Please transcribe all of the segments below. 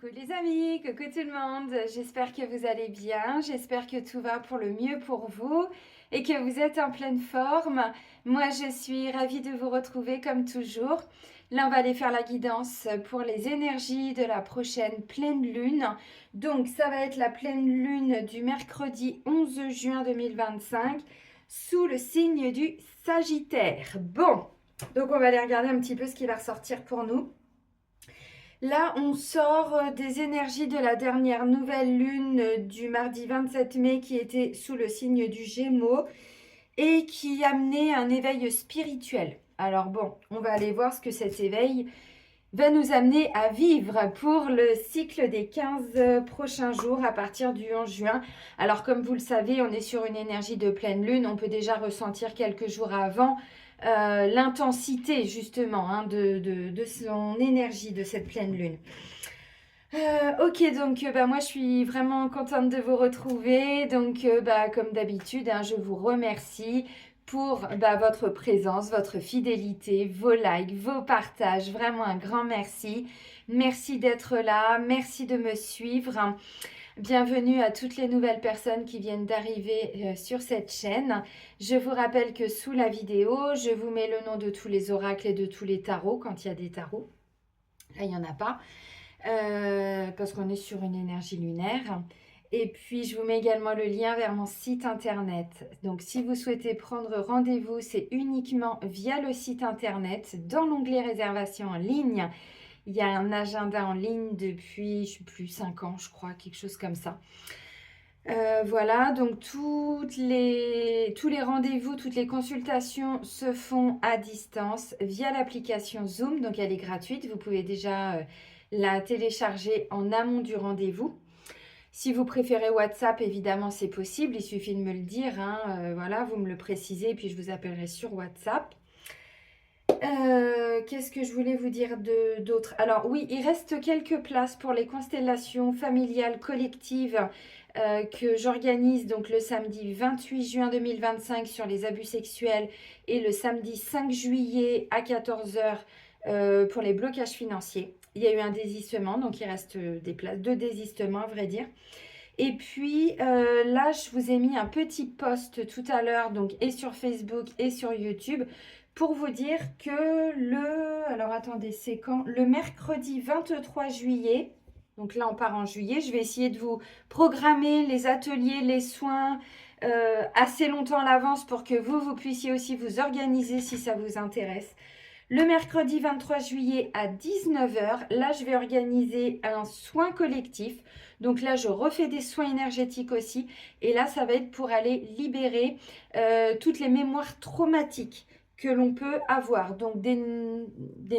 Coucou les amis, coucou tout le monde, j'espère que vous allez bien, j'espère que tout va pour le mieux pour vous et que vous êtes en pleine forme. Moi je suis ravie de vous retrouver comme toujours. Là on va aller faire la guidance pour les énergies de la prochaine pleine lune. Donc ça va être la pleine lune du mercredi 11 juin 2025 sous le signe du Sagittaire. Bon, donc on va aller regarder un petit peu ce qui va ressortir pour nous. Là, on sort des énergies de la dernière nouvelle lune du mardi 27 mai qui était sous le signe du Gémeaux et qui amenait un éveil spirituel. Alors bon, on va aller voir ce que cet éveil va nous amener à vivre pour le cycle des 15 prochains jours à partir du 11 juin. Alors comme vous le savez, on est sur une énergie de pleine lune, on peut déjà ressentir quelques jours avant l'intensité justement de son énergie de cette pleine lune. Ok, donc moi je suis vraiment contente de vous retrouver. Donc comme d'habitude, je vous remercie pour votre présence, votre fidélité, vos likes, vos partages. Vraiment un grand merci. Merci d'être là, merci de me suivre. Bienvenue à toutes les nouvelles personnes qui viennent d'arriver sur cette chaîne. Je vous rappelle que sous la vidéo, je vous mets le nom de tous les oracles et de tous les tarots quand il y a des tarots. Là, il n'y en a pas. Parce qu'on est sur une énergie lunaire. Et puis, je vous mets également le lien vers mon site internet. Donc, si vous souhaitez prendre rendez-vous, c'est uniquement via le site internet. Dans l'onglet réservation en ligne, il y a un agenda en ligne depuis, je ne sais plus, 5 ans, je crois, quelque chose comme ça. Voilà, donc tous les rendez-vous, toutes les consultations se font à distance via l'application Zoom. Donc, elle est gratuite. Vous pouvez déjà la télécharger en amont du rendez-vous. Si vous préférez WhatsApp, évidemment, c'est possible. Il suffit de me le dire. Voilà, vous me le précisez, puis je vous appellerai sur WhatsApp. Qu'est-ce que je voulais vous dire d'autre? Alors oui, il reste quelques places pour les constellations familiales collectives que j'organise donc le samedi 28 juin 2025 sur les abus sexuels et le samedi 5 juillet à 14 h pour les blocages financiers. Il y a eu un désistement, donc il reste des places de désistement à vrai dire. Et puis là, je vous ai mis un petit post tout à l'heure, donc et sur Facebook et sur YouTube, pour vous dire que alors attendez, c'est quand? Le mercredi 23 juillet, donc là on part en juillet, je vais essayer de vous programmer les ateliers, les soins assez longtemps à l'avance pour que vous puissiez aussi vous organiser si ça vous intéresse. Le mercredi 23 juillet à 19 h, là je vais organiser un soin collectif. Donc là je refais des soins énergétiques aussi. Et là ça va être pour aller libérer toutes les mémoires traumatiques que l'on peut avoir. Donc des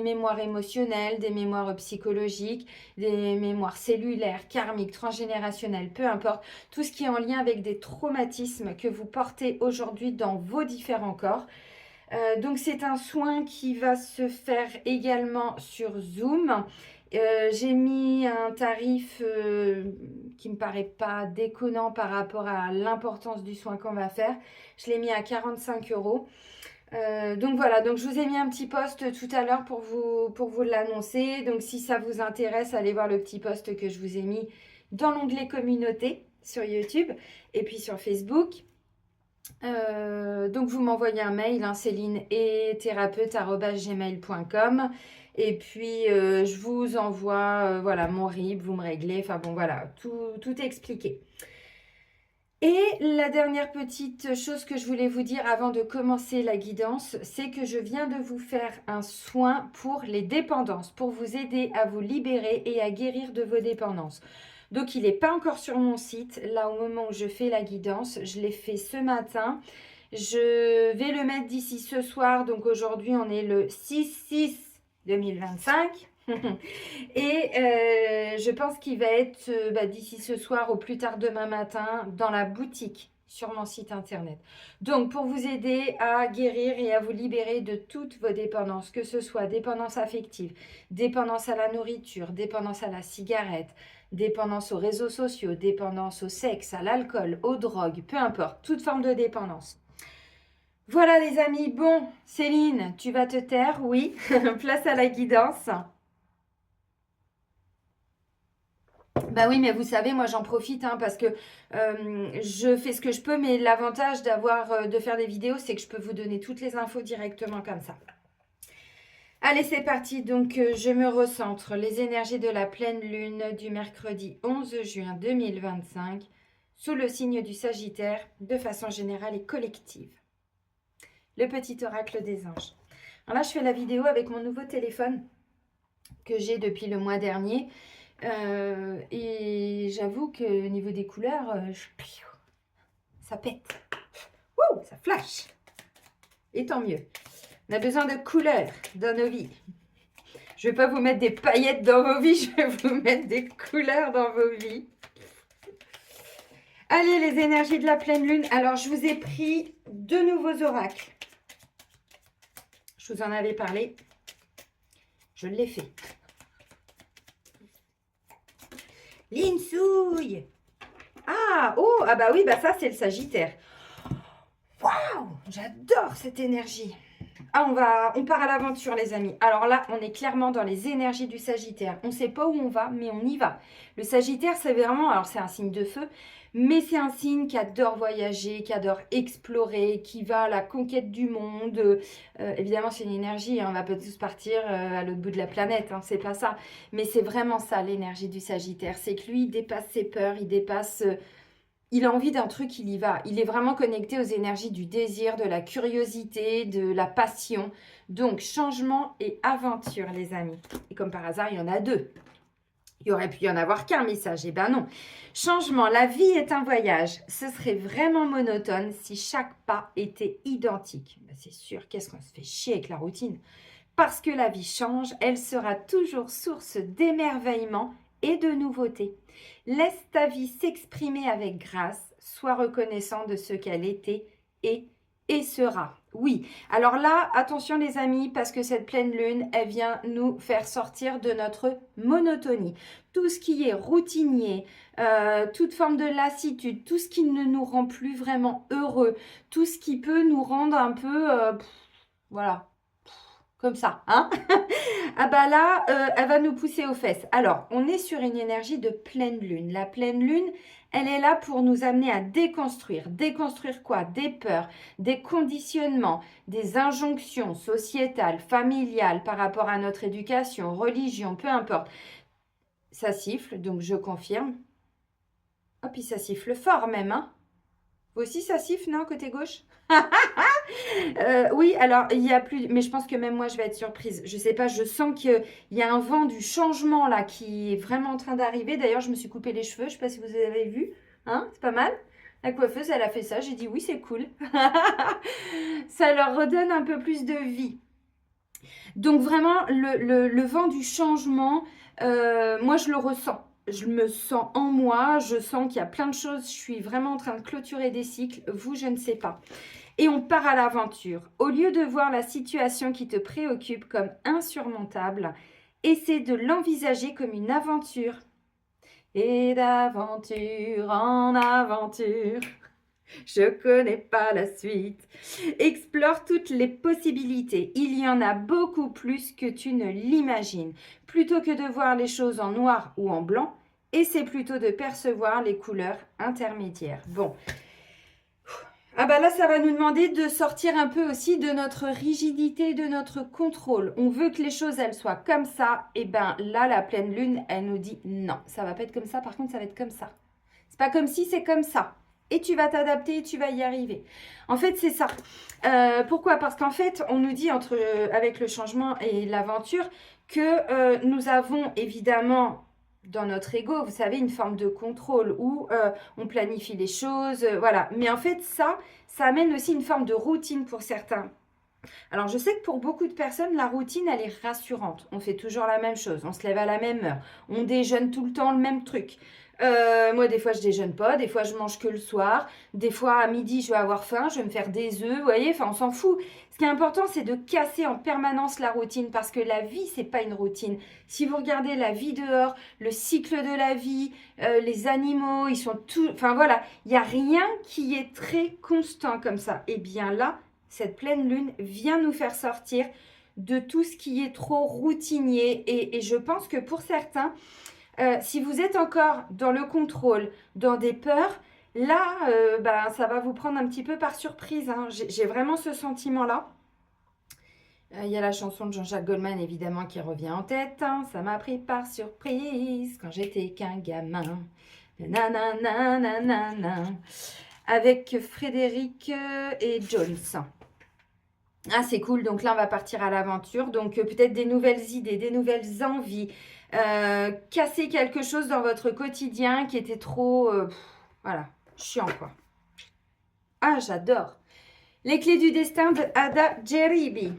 mémoires émotionnelles, des mémoires psychologiques, des mémoires cellulaires, karmiques, transgénérationnelles, peu importe. Tout ce qui est en lien avec des traumatismes que vous portez aujourd'hui dans vos différents corps. Donc c'est un soin qui va se faire également sur Zoom. J'ai mis un tarif qui me paraît pas déconnant par rapport à l'importance du soin qu'on va faire. Je l'ai mis à 45 €. Donc voilà, donc je vous ai mis un petit post tout à l'heure pour vous l'annoncer. Donc si ça vous intéresse, allez voir le petit post que je vous ai mis dans l'onglet communauté sur YouTube et puis sur Facebook. Donc vous m'envoyez un mail, Céline et thérapeute@gmail.com et puis je vous envoie voilà mon RIB, vous me réglez, enfin bon voilà, tout est expliqué. Et la dernière petite chose que je voulais vous dire avant de commencer la guidance, c'est que je viens de vous faire un soin pour les dépendances, pour vous aider à vous libérer et à guérir de vos dépendances. Donc il n'est pas encore sur mon site, là au moment où je fais la guidance, je l'ai fait ce matin. Je vais le mettre d'ici ce soir, donc aujourd'hui on est le 6/6/2025. Et je pense qu'il va être d'ici ce soir au plus tard demain matin dans la boutique sur mon site internet. Donc pour vous aider à guérir et à vous libérer de toutes vos dépendances, que ce soit dépendance affective, dépendance à la nourriture, dépendance à la cigarette, dépendance aux réseaux sociaux, dépendance au sexe, à l'alcool, aux drogues, peu importe, toute forme de dépendance. Voilà les amis, bon, Céline, tu vas te taire, oui, place à la guidance. Bah oui, mais vous savez, moi j'en profite hein, parce que je fais ce que je peux, mais l'avantage de faire des vidéos, c'est que je peux vous donner toutes les infos directement comme ça. Allez, c'est parti. Donc, je me recentre. Les énergies de la pleine lune du mercredi 11 juin 2025 sous le signe du Sagittaire, de façon générale et collective. Le petit oracle des anges. Alors là, je fais la vidéo avec mon nouveau téléphone que j'ai depuis le mois dernier. Et j'avoue que au niveau des couleurs, ça pète. Wouh, ça flash. Et tant mieux. On a besoin de couleurs dans nos vies. Je ne vais pas vous mettre des paillettes dans vos vies, je vais vous mettre des couleurs dans vos vies. Allez, les énergies de la pleine lune. Alors, je vous ai pris 2 nouveaux oracles. Je vous en avais parlé. Je l'ai fait. Linsouille. Ah, oh, ah bah oui, bah ça, c'est le Sagittaire. Waouh, j'adore cette énergie. Ah, on part à l'aventure, les amis. Alors là, on est clairement dans les énergies du Sagittaire. On ne sait pas où on va, mais on y va. Le Sagittaire, c'est vraiment... Alors, c'est un signe de feu, mais c'est un signe qui adore voyager, qui adore explorer, qui va à la conquête du monde. Évidemment, c'est une énergie. Hein, on va pas tous partir à l'autre bout de la planète. Hein, c'est pas ça. Mais c'est vraiment ça, l'énergie du Sagittaire. C'est que lui, il dépasse ses peurs, il dépasse... il a envie d'un truc, il y va. Il est vraiment connecté aux énergies du désir, de la curiosité, de la passion. Donc, changement et aventure, les amis. Et comme par hasard, il y en a 2. Il aurait pu y en avoir qu'un message. Eh ben non. Changement, la vie est un voyage. Ce serait vraiment monotone si chaque pas était identique. Ben, c'est sûr, qu'est-ce qu'on se fait chier avec la routine? Parce que la vie change, elle sera toujours source d'émerveillement et de nouveautés. Laisse ta vie s'exprimer avec grâce, sois reconnaissant de ce qu'elle était et sera. Oui, alors là, attention les amis, parce que cette pleine lune, elle vient nous faire sortir de notre monotonie. Tout ce qui est routinier, toute forme de lassitude, tout ce qui ne nous rend plus vraiment heureux, tout ce qui peut nous rendre un peu, voilà, comme ça, hein. Ah bah là, elle va nous pousser aux fesses. Alors, on est sur une énergie de pleine lune. La pleine lune, elle est là pour nous amener à déconstruire. Déconstruire quoi? Des peurs, des conditionnements, des injonctions sociétales, familiales par rapport à notre éducation, religion, peu importe. Ça siffle, donc je confirme. Oh, puis ça siffle fort même, hein. Vous aussi, ça siffle, non, côté gauche? Oui, alors il y a plus, mais je pense que même moi je vais être surprise. Je sais pas, je sens qu'il y a un vent du changement là qui est vraiment en train d'arriver. D'ailleurs, je me suis coupé les cheveux, je sais pas si vous avez vu, hein, c'est pas mal. La coiffeuse, elle a fait ça, j'ai dit oui, c'est cool. Ça leur redonne un peu plus de vie. Donc vraiment, le vent du changement, moi je le ressens. Je me sens en moi, je sens qu'il y a plein de choses, je suis vraiment en train de clôturer des cycles. Vous, je ne sais pas. Et on part à l'aventure. Au lieu de voir la situation qui te préoccupe comme insurmontable, essaie de l'envisager comme une aventure. Et d'aventure en aventure, je connais pas la suite. Explore toutes les possibilités. Il y en a beaucoup plus que tu ne l'imagines. Plutôt que de voir les choses en noir ou en blanc, essaie plutôt de percevoir les couleurs intermédiaires. Bon. Ah bah là, ça va nous demander de sortir un peu aussi de notre rigidité, de notre contrôle. On veut que les choses, elles soient comme ça. Et ben là, la pleine lune, elle nous dit non, ça va pas être comme ça. Par contre, ça va être comme ça. C'est pas comme si, c'est comme ça. Et tu vas t'adapter et tu vas y arriver. En fait, c'est ça. Pourquoi? Parce qu'en fait, on nous dit avec le changement et l'aventure que nous avons évidemment dans notre ego, vous savez, une forme de contrôle où on planifie les choses, voilà. Mais en fait, ça amène aussi une forme de routine pour certains. Alors, je sais que pour beaucoup de personnes, la routine, elle est rassurante. On fait toujours la même chose, on se lève à la même heure, on déjeune tout le temps le même truc. Moi, des fois, je déjeune pas, des fois, je mange que le soir, des fois, à midi, je vais avoir faim, je vais me faire des œufs, vous voyez, enfin, on s'en fout. Ce qui est important, c'est de casser en permanence la routine, parce que la vie, c'est pas une routine. Si vous regardez la vie dehors, le cycle de la vie, les animaux, ils sont tous... Enfin, voilà, il n'y a rien qui est très constant comme ça. Et bien là, cette pleine lune vient nous faire sortir de tout ce qui est trop routinier. Et je pense que pour certains, Si vous êtes encore dans le contrôle, dans des peurs, là, ça va vous prendre un petit peu par surprise, hein. J'ai vraiment ce sentiment-là. Il y a la chanson de Jean-Jacques Goldman, évidemment, qui revient en tête, hein. Ça m'a pris par surprise quand j'étais qu'un gamin. Nananana, avec Frédéric et Jones. Ah, c'est cool. Donc là, on va partir à l'aventure. Donc, peut-être des nouvelles idées, des nouvelles envies. Casser quelque chose dans votre quotidien qui était trop, voilà, chiant, quoi. Ah, j'adore. Les clés du destin de Ada Jeribi.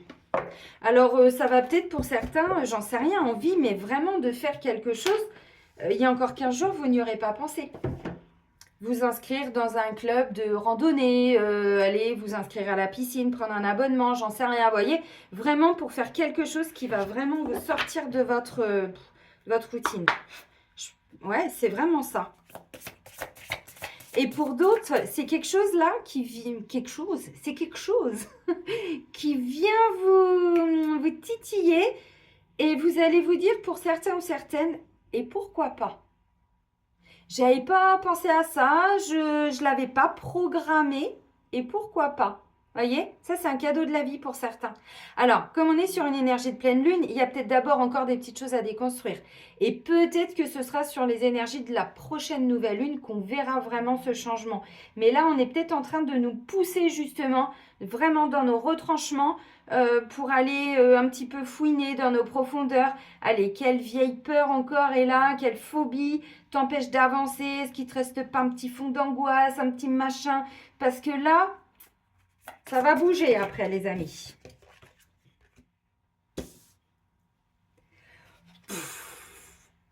Alors, ça va peut-être pour certains, j'en sais rien, envie, mais vraiment de faire quelque chose. Il y a encore 15 jours, vous n'y aurez pas pensé. Vous inscrire dans un club de randonnée, aller vous inscrire à la piscine, prendre un abonnement, j'en sais rien, vous voyez. Vraiment pour faire quelque chose qui va vraiment vous sortir de votre routine. Ouais, c'est vraiment ça. Et pour d'autres, c'est quelque chose là qui vient, c'est quelque chose qui vient vous titiller et vous allez vous dire pour certains ou certaines, et pourquoi pas? J'avais pas pensé à ça, je l'avais pas programmé, et pourquoi pas? Voyez, ça c'est un cadeau de la vie pour certains. Alors, comme on est sur une énergie de pleine lune, il y a peut-être d'abord encore des petites choses à déconstruire. Et peut-être que ce sera sur les énergies de la prochaine nouvelle lune qu'on verra vraiment ce changement. Mais là, on est peut-être en train de nous pousser justement, vraiment dans nos retranchements, pour aller un petit peu fouiner dans nos profondeurs. Allez, quelle vieille peur encore est là, quelle phobie t'empêche d'avancer? Est-ce qu'il te reste pas un petit fond d'angoisse, un petit machin? Parce que là, ça va bouger après, les amis.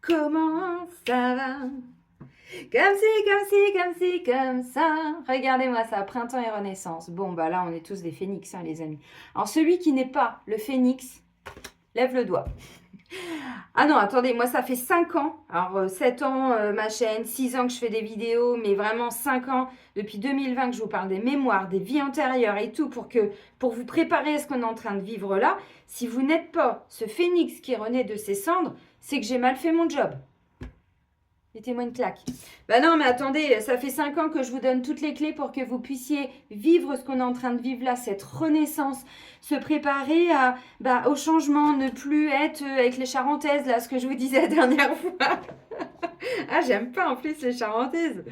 Comment ça va? Comme si, comme ça. Regardez-moi ça, printemps et renaissance. Bon, bah là, on est tous des phénix, hein, les amis. Alors, celui qui n'est pas le phénix, lève le doigt. Ah non, attendez, moi ça fait 5 ans, alors 7 ans ma chaîne, 6 ans que je fais des vidéos, mais vraiment 5 ans, depuis 2020 que je vous parle des mémoires, des vies antérieures et tout, pour vous préparer à ce qu'on est en train de vivre là. Si vous n'êtes pas ce phénix qui renaît de ses cendres, c'est que j'ai mal fait mon job. Mettez-moi une claque. Bah non, mais attendez, ça fait 5 ans que je vous donne toutes les clés pour que vous puissiez vivre ce qu'on est en train de vivre là, cette renaissance, se préparer au changement, ne plus être avec les charentaises, là, ce que je vous disais la dernière fois. Ah, j'aime pas en plus les charentaises.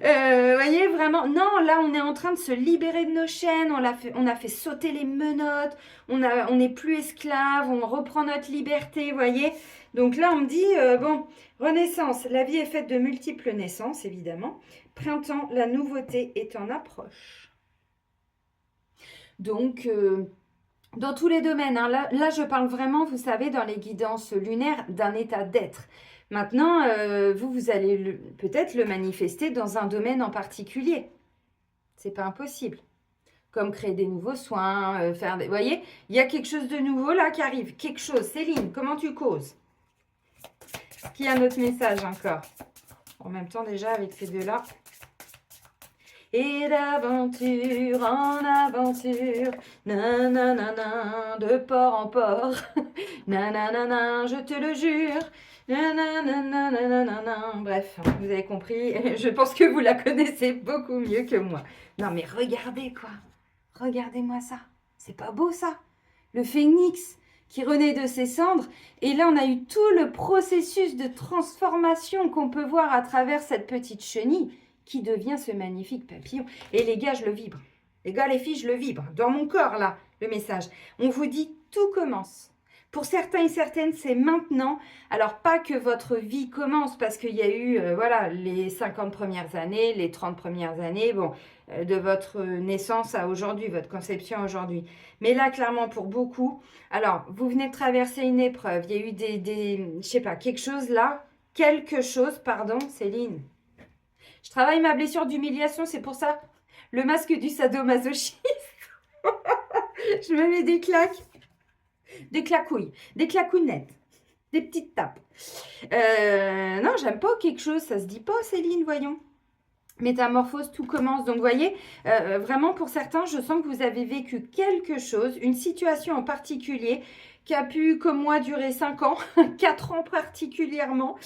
Voyez, vraiment, non, là, on est en train de se libérer de nos chaînes, on a fait sauter les menottes, on n'est plus esclaves, on reprend notre liberté, voyez. Donc là, on me dit, bon, renaissance, la vie est faite de multiples naissances, évidemment. Printemps, la nouveauté est en approche. Donc, dans tous les domaines, hein, là, je parle vraiment, vous savez, dans les guidances lunaires, d'un état d'être. Maintenant, vous allez peut-être le manifester dans un domaine en particulier. C'est pas impossible. Comme créer des nouveaux soins, faire des... Vous voyez, il y a quelque chose de nouveau là qui arrive. Quelque chose. Céline, comment tu causes? Est-ce qu'il y a un autre message encore? En même temps, déjà, avec ces deux-là. Et d'aventure en aventure, nanana, de port en port, nanana, je te le jure, nanana. Bref, vous avez compris, je pense que vous la connaissez beaucoup mieux que moi. Non mais regardez quoi, regardez-moi ça, c'est pas beau ça? Le phénix qui renaît de ses cendres, et là on a eu tout le processus de transformation qu'on peut voir à travers cette petite chenille, qui devient ce magnifique papillon. Et les gars, je le vibre. Les gars, les filles, je le vibre. Dans mon corps, là, le message. On vous dit, tout commence. Pour certains et certaines, c'est maintenant. Alors, pas que votre vie commence, parce qu'il y a eu, voilà, les 50 premières années, les 30 premières années, bon, de votre naissance à aujourd'hui, votre conception aujourd'hui. Mais là, clairement, pour beaucoup, alors, vous venez de traverser une épreuve. Il y a eu je sais pas, quelque chose là, pardon, Céline. Je travaille ma blessure d'humiliation, c'est pour ça le masque du sadomasochisme. Je me mets des claques, des claquouilles, des claquounettes, des petites tapes. Non, j'aime pas quelque chose, ça se dit pas, Céline, voyons. Métamorphose, tout commence. Donc, vous voyez, vraiment pour certains, je sens que vous avez vécu quelque chose, une situation en particulier qui a pu, comme moi, durer 5 ans, 4 ans particulièrement,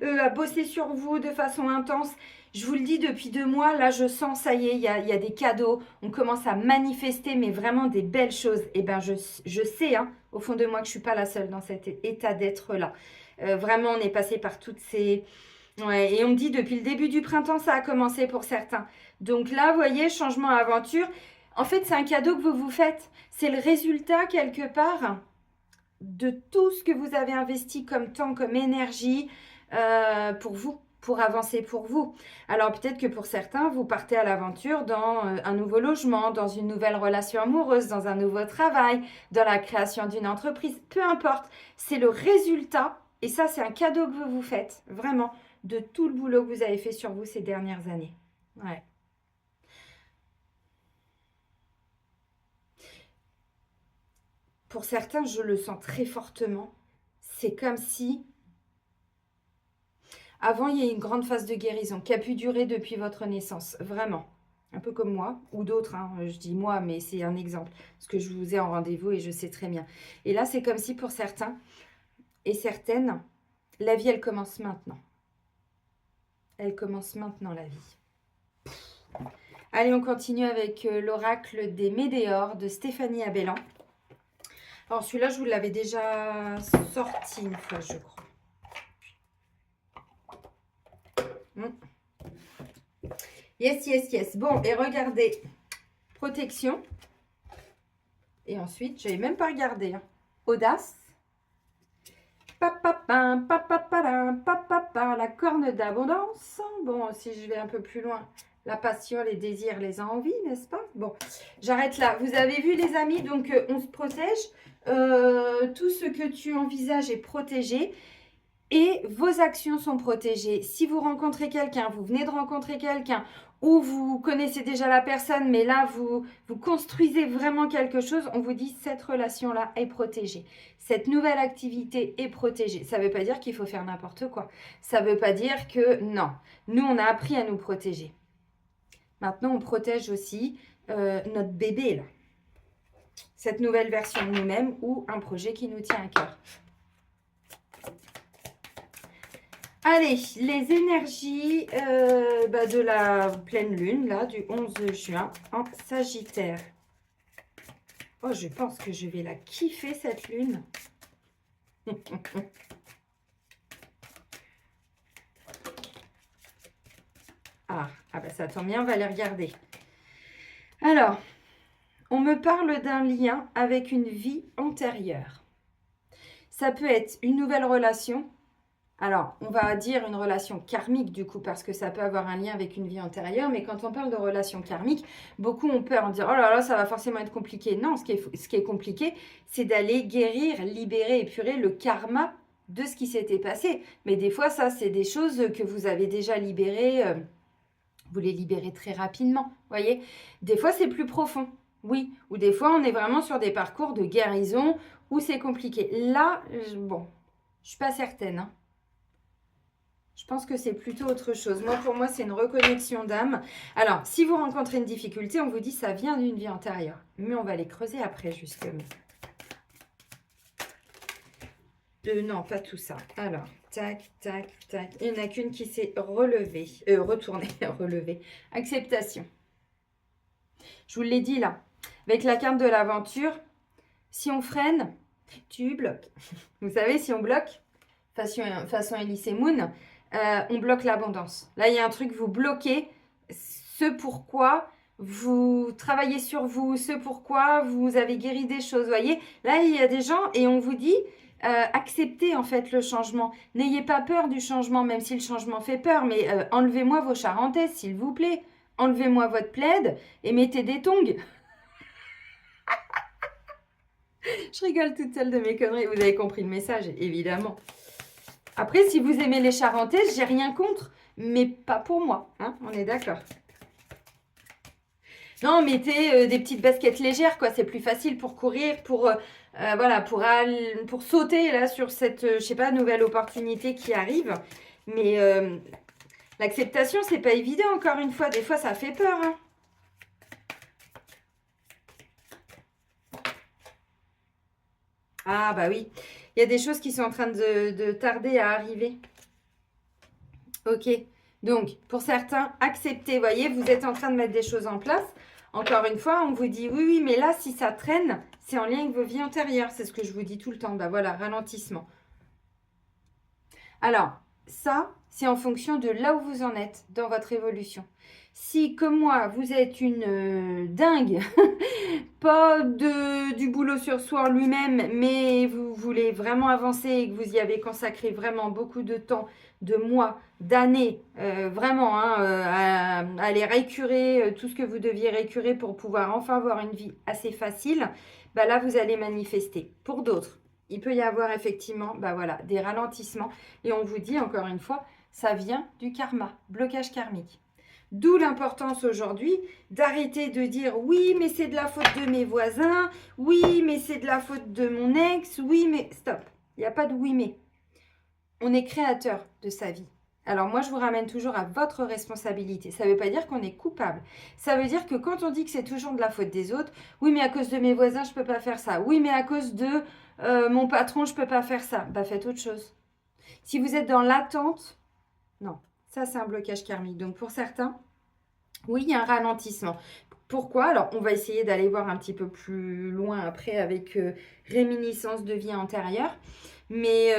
à bosser sur vous de façon intense. Je vous le dis, depuis 2 mois, là, je sens, ça y est, il y a des cadeaux. On commence à manifester, mais vraiment des belles choses. Et bien, je sais, hein, au fond de moi, que je ne suis pas la seule dans cet état d'être-là. Vraiment, on est passé par toutes ces... Ouais, et on me dit, depuis le début du printemps, ça a commencé pour certains. Donc là, vous voyez, changement, aventure. En fait, c'est un cadeau que vous vous faites. C'est le résultat, quelque part, de tout ce que vous avez investi comme temps, comme énergie pour vous, pour avancer pour vous. Alors peut-être que pour certains, vous partez à l'aventure dans un nouveau logement, dans une nouvelle relation amoureuse, dans un nouveau travail, dans la création d'une entreprise, peu importe. C'est le résultat, et ça c'est un cadeau que vous vous faites, vraiment, de tout le boulot que vous avez fait sur vous ces dernières années. Ouais. Pour certains, je le sens très fortement. C'est comme si, avant, il y a une grande phase de guérison qui a pu durer depuis votre naissance, vraiment. Un peu comme moi, ou d'autres, hein. Je dis moi, mais c'est un exemple. Parce que je vous ai en rendez-vous et je sais très bien. Et là, c'est comme si pour certains et certaines, la vie, elle commence maintenant. Elle commence maintenant, la vie. Allez, on continue avec l'oracle des Médéors de Stéphanie Abellan. Alors, celui-là, je vous l'avais déjà sorti une fois, je crois. Yes, yes, yes. Bon, et regardez. Protection. Et ensuite, je n'avais même pas regardé. Hein. Audace. Papapin, papapara, papapa, la corne d'abondance. Bon, si je vais un peu plus loin, la passion, les désirs, les envies, n'est-ce pas? Bon, j'arrête là. Vous avez vu, les amis, donc on se protège. Tout ce que tu envisages est protégé. Et vos actions sont protégées. Si vous rencontrez quelqu'un, vous venez de rencontrer quelqu'un, ou vous connaissez déjà la personne, mais là, vous construisez vraiment quelque chose, on vous dit cette relation-là est protégée. Cette nouvelle activité est protégée. Ça ne veut pas dire qu'il faut faire n'importe quoi. Ça ne veut pas dire que non. Nous, on a appris à nous protéger. Maintenant, on protège aussi notre bébé, là. Cette nouvelle version de nous-mêmes ou un projet qui nous tient à cœur. Allez, les énergies de la pleine lune, là, du 11 juin, en Sagittaire. Oh, je pense que je vais la kiffer, cette lune. Ah, bah ça tombe bien, on va les regarder. Alors, on me parle d'un lien avec une vie antérieure. Ça peut être une nouvelle relation. Alors, on va dire une relation karmique du coup, parce que ça peut avoir un lien avec une vie antérieure, mais quand on parle de relation karmique, beaucoup ont peur en disant « Oh là là, ça va forcément être compliqué ». Non, ce qui est compliqué, c'est d'aller guérir, libérer, épurer le karma de ce qui s'était passé. Mais des fois, ça, c'est des choses que vous avez déjà libérées, vous les libérez très rapidement, voyez. Des fois, c'est plus profond, oui. Ou des fois, on est vraiment sur des parcours de guérison où c'est compliqué. Là, bon, je ne suis pas certaine, hein. Je pense que c'est plutôt autre chose. Moi, pour moi, c'est une reconnexion d'âme. Alors, si vous rencontrez une difficulté, on vous dit que ça vient d'une vie antérieure. Mais on va les creuser après, justement. Non, pas tout ça. Alors, tac, tac, tac. Il n'y en a qu'une qui s'est relevée. Retournée, relevée. Acceptation. Je vous l'ai dit, là. Avec la carte de l'aventure, si on freine, tu bloques. Vous savez, si on bloque, façon Elise Moon, on bloque l'abondance. Là, il y a un truc, vous bloquez ce pourquoi vous travaillez sur vous, ce pourquoi vous avez guéri des choses. Vous voyez, là, il y a des gens et on vous dit, acceptez en fait le changement. N'ayez pas peur du changement, même si le changement fait peur, mais enlevez-moi vos charentaises, s'il vous plaît. Enlevez-moi votre plaid et mettez des tongs. Je rigole toute seule de mes conneries. Vous avez compris le message, évidemment. Après, si vous aimez les charentaises, j'ai rien contre, mais pas pour moi. Hein, on est d'accord. Non, mettez des petites baskets légères, quoi. C'est plus facile pour courir, voilà, pour sauter là sur cette, je sais pas, nouvelle opportunité qui arrive. Mais l'acceptation, c'est pas évident. Encore une fois, des fois, ça fait peur. Hein. Ah bah oui, il y a des choses qui sont en train de tarder à arriver. Ok, donc pour certains, acceptez, voyez, vous êtes en train de mettre des choses en place. Encore une fois, on vous dit oui, oui, mais là, si ça traîne, c'est en lien avec vos vies antérieures. C'est ce que je vous dis tout le temps. Bah voilà, ralentissement. Alors, ça, c'est en fonction de là où vous en êtes dans votre évolution. Si, comme moi, vous êtes une dingue, pas du boulot sur soi en lui-même, mais vous voulez vraiment avancer et que vous y avez consacré vraiment beaucoup de temps, de mois, d'années, vraiment, hein, à aller récurer tout ce que vous deviez récurer pour pouvoir enfin avoir une vie assez facile, bah là, vous allez manifester. Pour d'autres, il peut y avoir effectivement bah voilà, des ralentissements. Et on vous dit encore une fois, ça vient du karma, blocage karmique. D'où l'importance aujourd'hui d'arrêter de dire oui, mais c'est de la faute de mes voisins, oui, mais c'est de la faute de mon ex, oui, mais stop. Il n'y a pas de oui, mais. On est créateur de sa vie. Alors moi, je vous ramène toujours à votre responsabilité. Ça ne veut pas dire qu'on est coupable. Ça veut dire que quand on dit que c'est toujours de la faute des autres, oui, mais à cause de mes voisins, je ne peux pas faire ça. Oui, mais à cause de mon patron, je ne peux pas faire ça. Bah, faites autre chose. Si vous êtes dans l'attente, non. Ça, c'est un blocage karmique. Donc, pour certains, oui, il y a un ralentissement. Pourquoi? Alors, on va essayer d'aller voir un petit peu plus loin après avec réminiscence de vie antérieure. Mais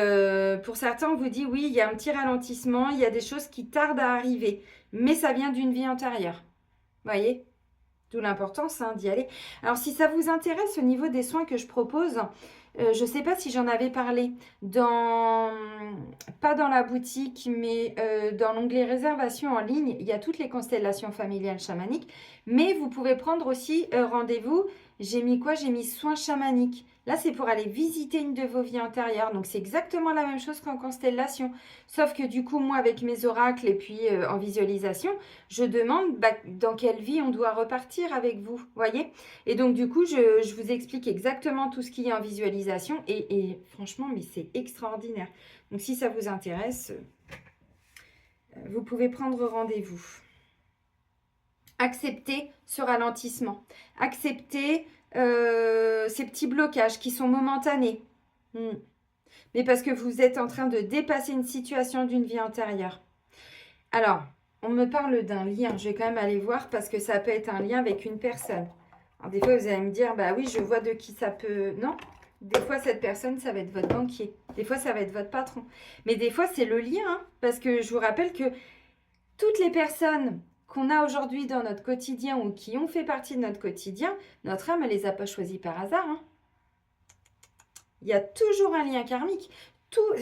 pour certains, on vous dit oui, il y a un petit ralentissement, il y a des choses qui tardent à arriver. Mais ça vient d'une vie antérieure. Vous voyez? D'où l'importance d'y aller. Alors, si ça vous intéresse au niveau des soins que je propose, je ne sais pas si j'en avais parlé pas dans la boutique, mais dans l'onglet réservation en ligne, il y a toutes les constellations familiales chamaniques. Mais vous pouvez prendre aussi rendez-vous. J'ai mis quoi? J'ai mis soins chamaniques. Là, c'est pour aller visiter une de vos vies antérieures. Donc, c'est exactement la même chose qu'en constellation. Sauf que du coup, moi, avec mes oracles et puis en visualisation, je demande dans quelle vie on doit repartir avec vous. Voyez? Et donc, du coup, je vous explique exactement tout ce qu'il y a en visualisation. Et franchement, mais c'est extraordinaire. Donc, si ça vous intéresse, vous pouvez prendre rendez-vous. Acceptez ce ralentissement. Acceptez ces petits blocages qui sont momentanés. Mais parce que vous êtes en train de dépasser une situation d'une vie antérieure. Alors, on me parle d'un lien. Je vais quand même aller voir parce que ça peut être un lien avec une personne. Alors, des fois, vous allez me dire, bah oui, je vois de qui ça peut... Non, des fois, cette personne, ça va être votre banquier. Des fois, ça va être votre patron. Mais des fois, c'est le lien. Hein, parce que je vous rappelle que toutes les personnes qu'on a aujourd'hui dans notre quotidien ou qui ont fait partie de notre quotidien, notre âme, elle les a pas choisis par hasard. Hein. Il y a toujours un lien karmique.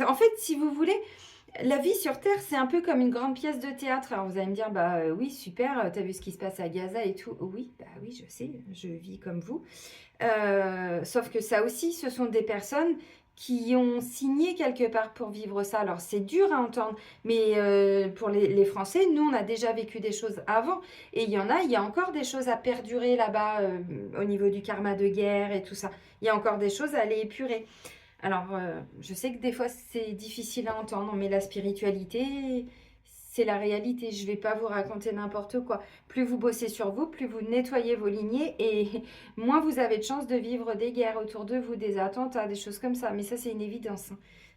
En fait, si vous voulez, la vie sur Terre, c'est un peu comme une grande pièce de théâtre. Alors vous allez me dire, bah oui, super, t'as vu ce qui se passe à Gaza et tout. Oui, bah oui, je sais, je vis comme vous. Sauf que ça aussi, ce sont des personnes qui ont signé quelque part pour vivre ça. Alors c'est dur à entendre, mais pour les Français, nous, on a déjà vécu des choses avant. Et il y a encore des choses à perdurer là-bas au niveau du karma de guerre et tout ça. Il y a encore des choses à aller épurer. Alors, je sais que des fois, c'est difficile à entendre, mais la spiritualité, c'est la réalité. Je ne vais pas vous raconter n'importe quoi. Plus vous bossez sur vous, plus vous nettoyez vos lignées et moins vous avez de chances de vivre des guerres autour de vous, des attentats, des choses comme ça. Mais ça, c'est une évidence.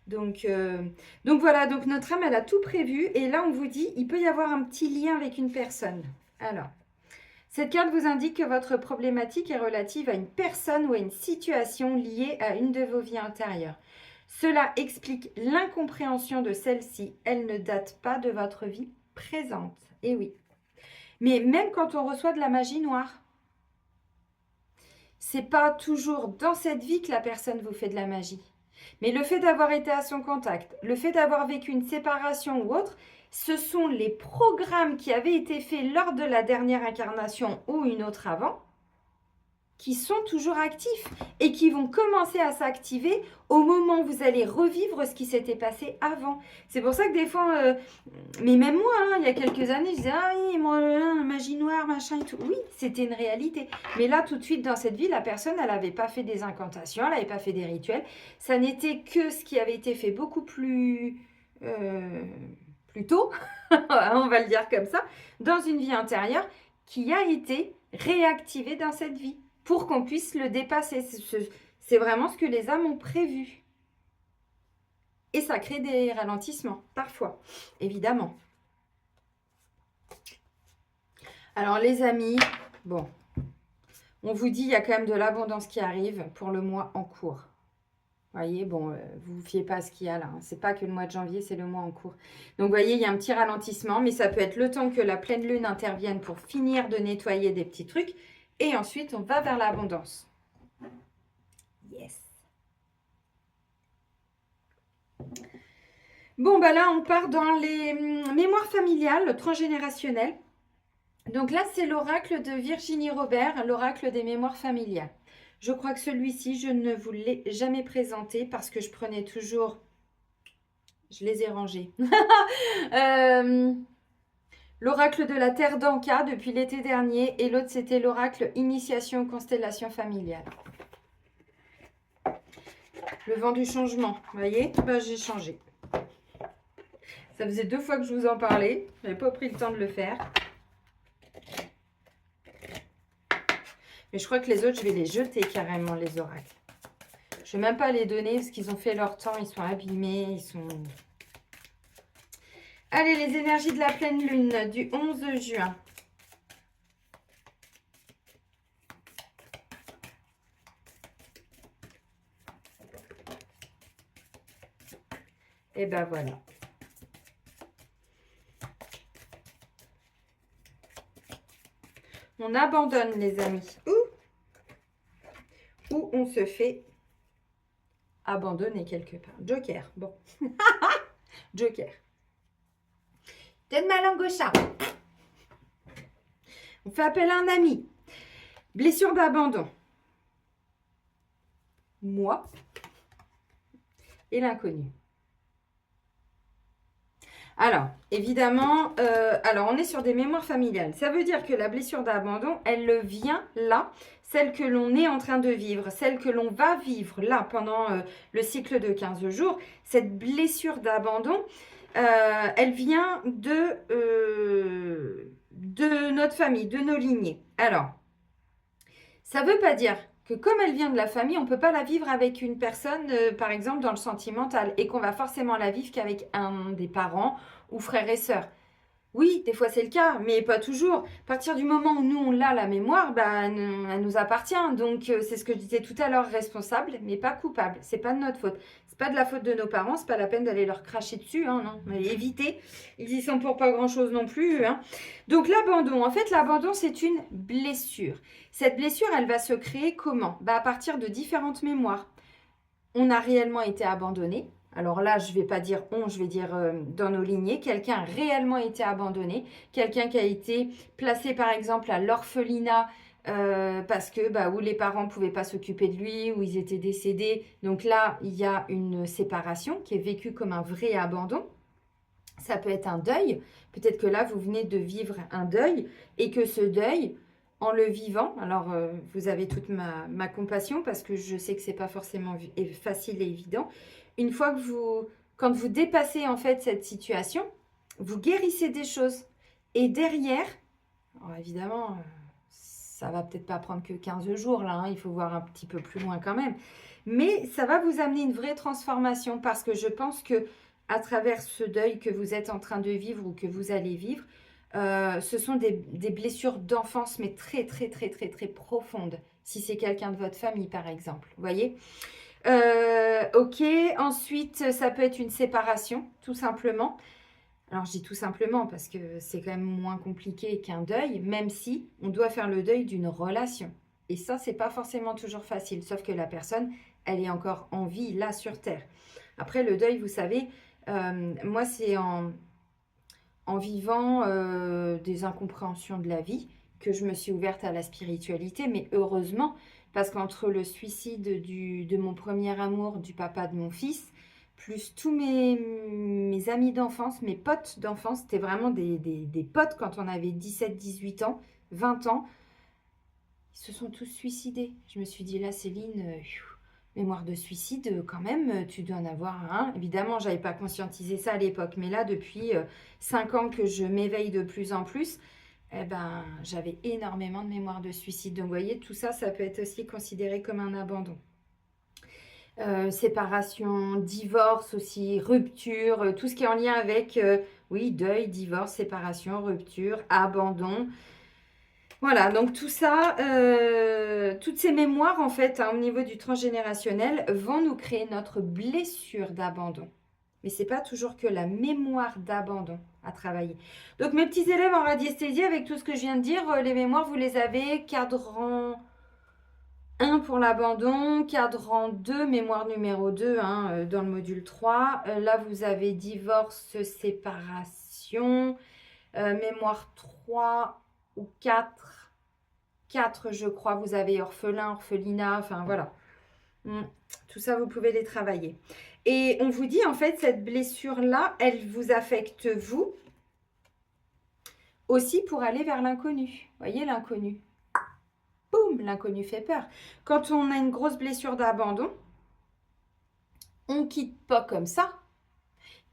Donc voilà, donc notre âme, elle a tout prévu. Et là, on vous dit, il peut y avoir un petit lien avec une personne. Alors, cette carte vous indique que votre problématique est relative à une personne ou à une situation liée à une de vos vies antérieures. Cela explique l'incompréhension de celle-ci. Elle ne date pas de votre vie présente. Eh oui. Mais même quand on reçoit de la magie noire, c'est pas toujours dans cette vie que la personne vous fait de la magie. Mais le fait d'avoir été à son contact, le fait d'avoir vécu une séparation ou autre, ce sont les programmes qui avaient été faits lors de la dernière incarnation ou une autre avant, qui sont toujours actifs et qui vont commencer à s'activer au moment où vous allez revivre ce qui s'était passé avant. C'est pour ça que des fois, mais même moi, il y a quelques années, je disais, ah oui, moi, magie noire, machin et tout. Oui, c'était une réalité. Mais là, tout de suite, dans cette vie, la personne, elle n'avait pas fait des incantations, elle n'avait pas fait des rituels. Ça n'était que ce qui avait été fait beaucoup plus tôt, on va le dire comme ça, dans une vie antérieure, qui a été réactivé dans cette vie, pour qu'on puisse le dépasser, C'est vraiment ce que les âmes ont prévu. Et ça crée des ralentissements, parfois, évidemment. Alors les amis, bon, on vous dit il y a quand même de l'abondance qui arrive pour le mois en cours. Vous voyez, bon, vous ne vous fiez pas à ce qu'il y a là. Hein. C'est pas que le mois de janvier, c'est le mois en cours. Donc, vous voyez, il y a un petit ralentissement, mais ça peut être le temps que la pleine lune intervienne pour finir de nettoyer des petits trucs. Et ensuite, on va vers l'abondance. Yes. Bon, bah là, on part dans les mémoires familiales transgénérationnelles. Donc là, c'est l'oracle de Virginie Robert, l'oracle des mémoires familiales. Je crois que celui-ci, je ne vous l'ai jamais présenté parce que je prenais toujours... Je les ai rangés. L'oracle de la Terre d'Anka depuis l'été dernier et l'autre, c'était l'oracle Initiation Constellation familiale. Le vent du changement, vous voyez, bah, j'ai changé. Ça faisait 2 fois que je vous en parlais. Je n'avais pas pris le temps de le faire. Mais je crois que les autres, je vais les jeter carrément, les oracles. Je ne vais même pas les donner parce qu'ils ont fait leur temps. Ils sont abîmés. Ils sont... Allez, les énergies de la pleine lune du 11 juin. Et ben voilà. On abandonne, les amis. Ou on se fait abandonner quelque part. Joker, bon. Joker. Donne ma langue au chat. On fait appel à un ami. Blessure d'abandon. Moi. Et l'inconnu. Alors, évidemment, on est sur des mémoires familiales. Ça veut dire que la blessure d'abandon, elle vient là, celle que l'on est en train de vivre, celle que l'on va vivre là pendant le cycle de 15 jours. Cette blessure d'abandon, elle vient de notre famille, de nos lignées. Alors, ça ne veut pas dire que comme elle vient de la famille, on ne peut pas la vivre avec une personne, par exemple, dans le sentimental, et qu'on va forcément la vivre qu'avec un des parents ou frères et sœurs. Oui, des fois c'est le cas, mais pas toujours. À partir du moment où nous, on a la mémoire, bah, elle nous appartient. Donc, c'est ce que je disais tout à l'heure, responsable, mais pas coupable. C'est pas de notre faute. C'est pas de la faute de nos parents, c'est pas la peine d'aller leur cracher dessus, hein, non. Mais évitez. Ils y sont pour pas grand-chose non plus. Hein. Donc, l'abandon. En fait, l'abandon, c'est une blessure. Cette blessure, elle va se créer comment? Bah, à partir de différentes mémoires. On a réellement été abandonné. Alors là, je ne vais pas dire on, je vais dire dans nos lignées. Quelqu'un a réellement été abandonné. Quelqu'un qui a été placé, par exemple, à l'orphelinat parce que où les parents ne pouvaient pas s'occuper de lui, ou ils étaient décédés. Donc là, il y a une séparation qui est vécue comme un vrai abandon. Ça peut être un deuil. Peut-être que là, vous venez de vivre un deuil et que ce deuil, en le vivant, alors vous avez toute ma compassion parce que je sais que ce n'est pas forcément facile et évident. Une fois que quand vous dépassez en fait cette situation, vous guérissez des choses. Et derrière, alors évidemment, ça va peut-être pas prendre que 15 jours là, hein, il faut voir un petit peu plus loin quand même. Mais ça va vous amener une vraie transformation parce que je pense que à travers ce deuil que vous êtes en train de vivre ou que vous allez vivre, ce sont des blessures d'enfance, mais très, très, très, très, très profondes. Si c'est quelqu'un de votre famille, par exemple. Vous voyez ? Ok. Ensuite, ça peut être une séparation, tout simplement. Alors, je dis tout simplement parce que c'est quand même moins compliqué qu'un deuil, même si on doit faire le deuil d'une relation. Et ça, c'est pas forcément toujours facile, sauf que la personne, elle est encore en vie, là, sur Terre. Après, le deuil, vous savez, moi, c'est en vivant des incompréhensions de la vie que je me suis ouverte à la spiritualité, mais heureusement, parce qu'entre le suicide de mon premier amour, du papa de mon fils, plus tous mes amis d'enfance, mes potes d'enfance, c'était vraiment des potes quand on avait 17, 18 ans, 20 ans, ils se sont tous suicidés. Je me suis dit, là, Céline, mémoire de suicide, quand même, tu dois en avoir un. Évidemment, je n'avais pas conscientisé ça à l'époque, mais là, depuis 5 ans que je m'éveille de plus en plus, eh ben, j'avais énormément de mémoire de suicide. Donc, vous voyez, tout ça, ça peut être aussi considéré comme un abandon. séparation, divorce aussi, rupture, tout ce qui est en lien avec, oui, deuil, divorce, séparation, rupture, abandon. Voilà, donc tout ça, toutes ces mémoires en fait, hein, au niveau du transgénérationnel, vont nous créer notre blessure d'abandon. Mais c'est pas toujours que la mémoire d'abandon à travailler. Donc mes petits élèves en radiesthésie, avec tout ce que je viens de dire, les mémoires, vous les avez, cadran 1 pour l'abandon, cadran 2, mémoire numéro 2 hein, dans le module 3. Là, vous avez divorce, séparation, mémoire 3 ou 4. 4, je crois, vous avez orphelin, orphelinat, enfin voilà. Tout ça, vous pouvez les travailler. Et on vous dit, en fait, cette blessure-là, elle vous affecte, vous, aussi pour aller vers l'inconnu. Voyez l'inconnu. Boum, l'inconnu fait peur. Quand on a une grosse blessure d'abandon, on quitte pas comme ça.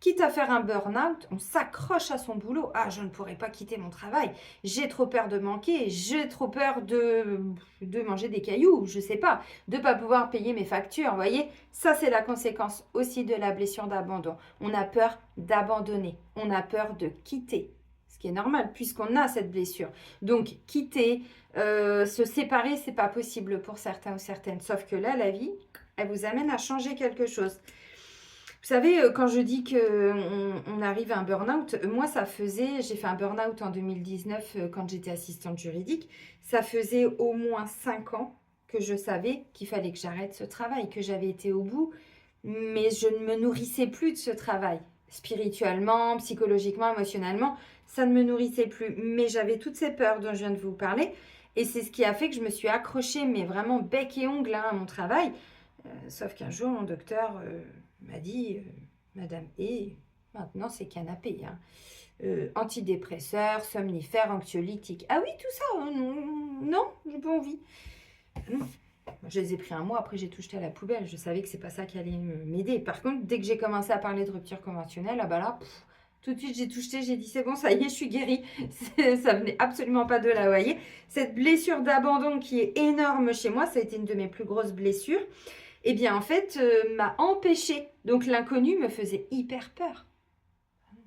Quitte à faire un burn-out, on s'accroche à son boulot. Ah, je ne pourrais pas quitter mon travail. J'ai trop peur de manquer. J'ai trop peur de manger des cailloux. Je ne sais pas. De ne pas pouvoir payer mes factures. Vous voyez, ça, c'est la conséquence aussi de la blessure d'abandon. On a peur d'abandonner. On a peur de quitter. Ce qui est normal puisqu'on a cette blessure. Donc, quitter, se séparer, c'est pas possible pour certains ou certaines. Sauf que là, la vie, elle vous amène à changer quelque chose. Vous savez, quand je dis qu'on arrive à un burn-out, moi, j'ai fait un burn-out en 2019 quand j'étais assistante juridique. Ça faisait au moins 5 ans que je savais qu'il fallait que j'arrête ce travail, que j'avais été au bout, mais je ne me nourrissais plus de ce travail. Spirituellement, psychologiquement, émotionnellement, ça ne me nourrissait plus. Mais j'avais toutes ces peurs dont je viens de vous parler. Et c'est ce qui a fait que je me suis accrochée, mais vraiment bec et ongle à mon travail. Sauf qu'un jour, mon docteur m'a dit, Madame E, maintenant c'est canapé. Hein. Antidépresseurs, somnifères, anxiolytiques. Ah oui, tout ça, non, j'ai pas envie. Non. Je les ai pris un mois, après j'ai tout jeté à la poubelle. Je savais que c'est pas ça qui allait m'aider. Par contre, dès que j'ai commencé à parler de rupture conventionnelle, ah bah là, tout de suite j'ai tout jeté, j'ai dit c'est bon, ça y est, je suis guérie. Ça venait absolument pas de là, vous voyez. Cette blessure d'abandon qui est énorme chez moi, ça a été une de mes plus grosses blessures. Eh bien, en fait, m'a empêchée. Donc, l'inconnu me faisait hyper peur.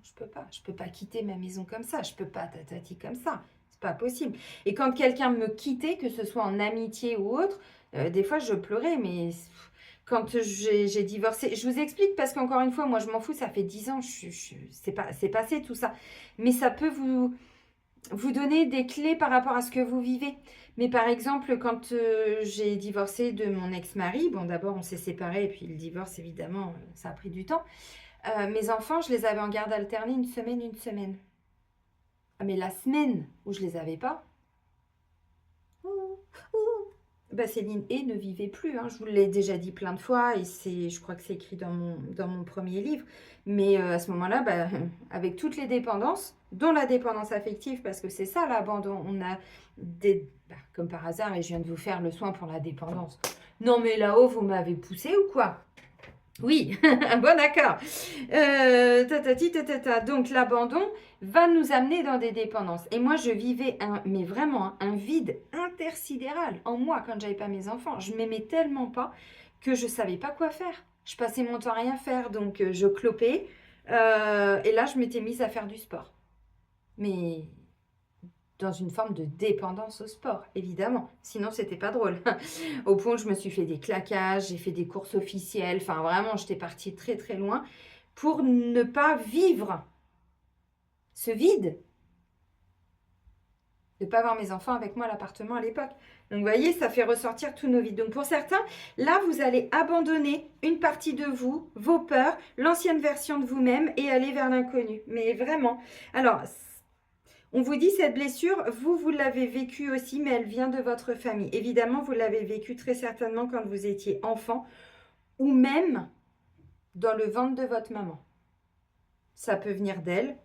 Je peux pas quitter ma maison comme ça. Je peux pas tatati comme ça. C'est pas possible. Et quand quelqu'un me quittait, que ce soit en amitié ou autre, des fois, je pleurais. Mais quand j'ai divorcé, je vous explique parce qu'encore une fois, moi, je m'en fous. Ça fait 10 ans. C'est passé tout ça. Mais ça peut vous donner des clés par rapport à ce que vous vivez. Mais par exemple, quand j'ai divorcé de mon ex-mari, bon d'abord on s'est séparés et puis le divorce évidemment, ça a pris du temps. Mes enfants, je les avais en garde alternée une semaine. Ah, mais la semaine où je les avais pas, bah Céline E ne vivait plus. Hein. Je vous l'ai déjà dit plein de fois et je crois que c'est écrit dans mon premier livre. Mais à ce moment-là, bah, avec toutes les dépendances, dont la dépendance affective, parce que c'est ça l'abandon. On a comme par hasard, et je viens de vous faire le soin pour la dépendance. Non mais là-haut, vous m'avez poussé ou quoi? Oui, bon d'accord. Donc l'abandon va nous amener dans des dépendances. Et moi, je vivais mais vraiment un vide intersidéral en moi quand j'avais pas mes enfants. Je m'aimais tellement pas que je savais pas quoi faire. Je passais mon temps à rien faire, donc je clopais. Et là, je m'étais mise à faire du sport. Mais dans une forme de dépendance au sport, évidemment. Sinon, c'était pas drôle. Au point où je me suis fait des claquages, j'ai fait des courses officielles. Enfin, vraiment, j'étais partie très, très loin pour ne pas vivre ce vide. De ne pas avoir mes enfants avec moi à l'appartement à l'époque. Donc, vous voyez, ça fait ressortir tous nos vides. Donc, pour certains, là, vous allez abandonner une partie de vous, vos peurs, l'ancienne version de vous-même et aller vers l'inconnu. Mais vraiment. Alors, on vous dit cette blessure, vous l'avez vécue aussi, mais elle vient de votre famille. Évidemment, vous l'avez vécue très certainement quand vous étiez enfant ou même dans le ventre de votre maman. Ça peut venir d'elle,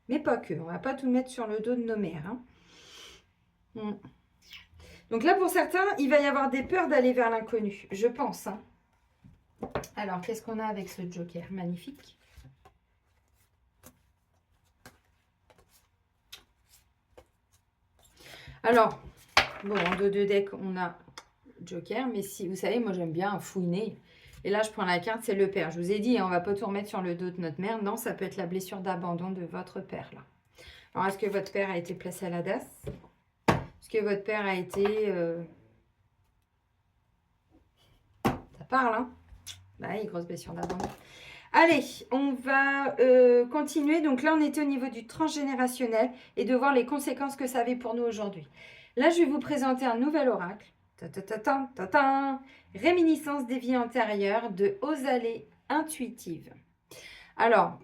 mais pas que. On ne va pas tout mettre sur le dos de nos mères. Hein. Donc là, pour certains, il va y avoir des peurs d'aller vers l'inconnu, je pense. Hein. Alors, qu'est-ce qu'on a avec ce joker? Magnifique. Alors, bon, en dos de deck, on a Joker, mais si vous savez, moi j'aime bien fouiner. Et là, je prends la carte, c'est le père. Je vous ai dit, hein, on ne va pas tout remettre sur le dos de notre mère. Non, ça peut être la blessure d'abandon de votre père, là. Alors, est-ce que votre père a été placé à la DAS? Est-ce que votre père a été... Ça parle, hein? Bah oui, grosse blessure d'abandon. Allez, on va continuer. Donc là, on était au niveau du transgénérationnel et de voir les conséquences que ça avait pour nous aujourd'hui. Là, je vais vous présenter un nouvel oracle. Réminiscence des vies antérieures de Osalé intuitive. Alors,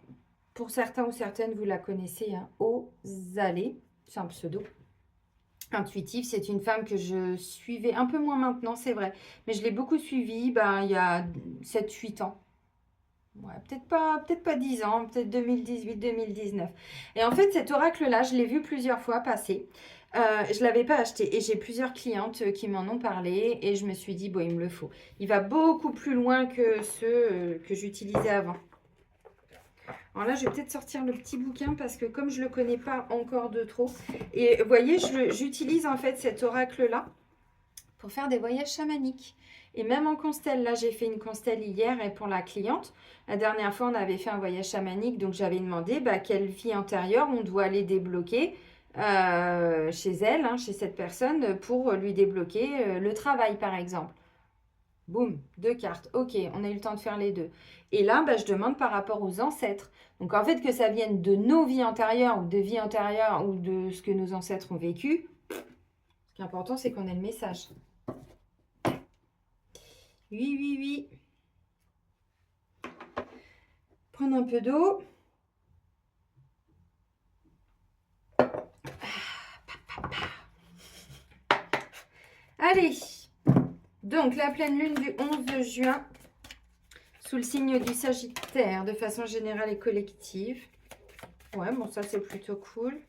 pour certains ou certaines, vous la connaissez, hein, Osalé, c'est un pseudo. Intuitive, c'est une femme que je suivais un peu moins maintenant, c'est vrai. Mais je l'ai beaucoup suivie il y a 7-8 ans. Ouais, peut-être pas 10 ans, peut-être 2018-2019. Et en fait, cet oracle-là, je l'ai vu plusieurs fois passer. Je ne l'avais pas acheté et j'ai plusieurs clientes qui m'en ont parlé et je me suis dit, bon, il me le faut. Il va beaucoup plus loin que ceux que j'utilisais avant. Alors là, je vais peut-être sortir le petit bouquin parce que comme je ne le connais pas encore de trop. Et vous voyez, j'utilise en fait cet oracle-là pour faire des voyages chamaniques. Et même en constelle, là j'ai fait une constelle hier et pour la cliente. La dernière fois on avait fait un voyage chamanique, donc j'avais demandé quelle vie antérieure on doit aller débloquer chez elle, hein, chez cette personne, pour lui débloquer le travail par exemple. Boum, 2 cartes. Ok, on a eu le temps de faire les deux. Et là, je demande par rapport aux ancêtres. Donc en fait que ça vienne de nos vies antérieures ou de vies antérieures ou de ce que nos ancêtres ont vécu, ce qui est important c'est qu'on ait le message. Oui, oui, oui. Prendre un peu d'eau. Allez. Donc, la pleine lune du 11 juin, sous le signe du Sagittaire, de façon générale et collective. Ouais, bon, ça, c'est plutôt cool.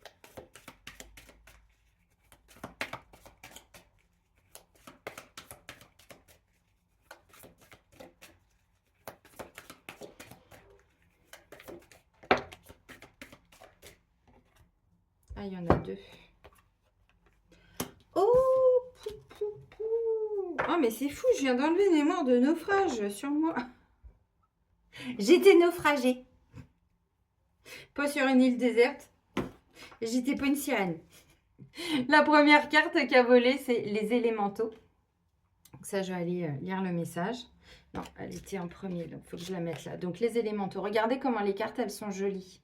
Ah, il y en a 2. Oh, pou, pou, pou. Oh, mais c'est fou, je viens d'enlever une mémoire de naufrage sur moi. J'étais naufragée. Pas sur une île déserte. J'étais pas une sirène. La première carte qui a volé, c'est les élémentaux. Donc ça, je vais aller lire le message. Non, elle était en premier, donc il faut que je la mette là. Donc les élémentaux. Regardez comment les cartes, elles sont jolies.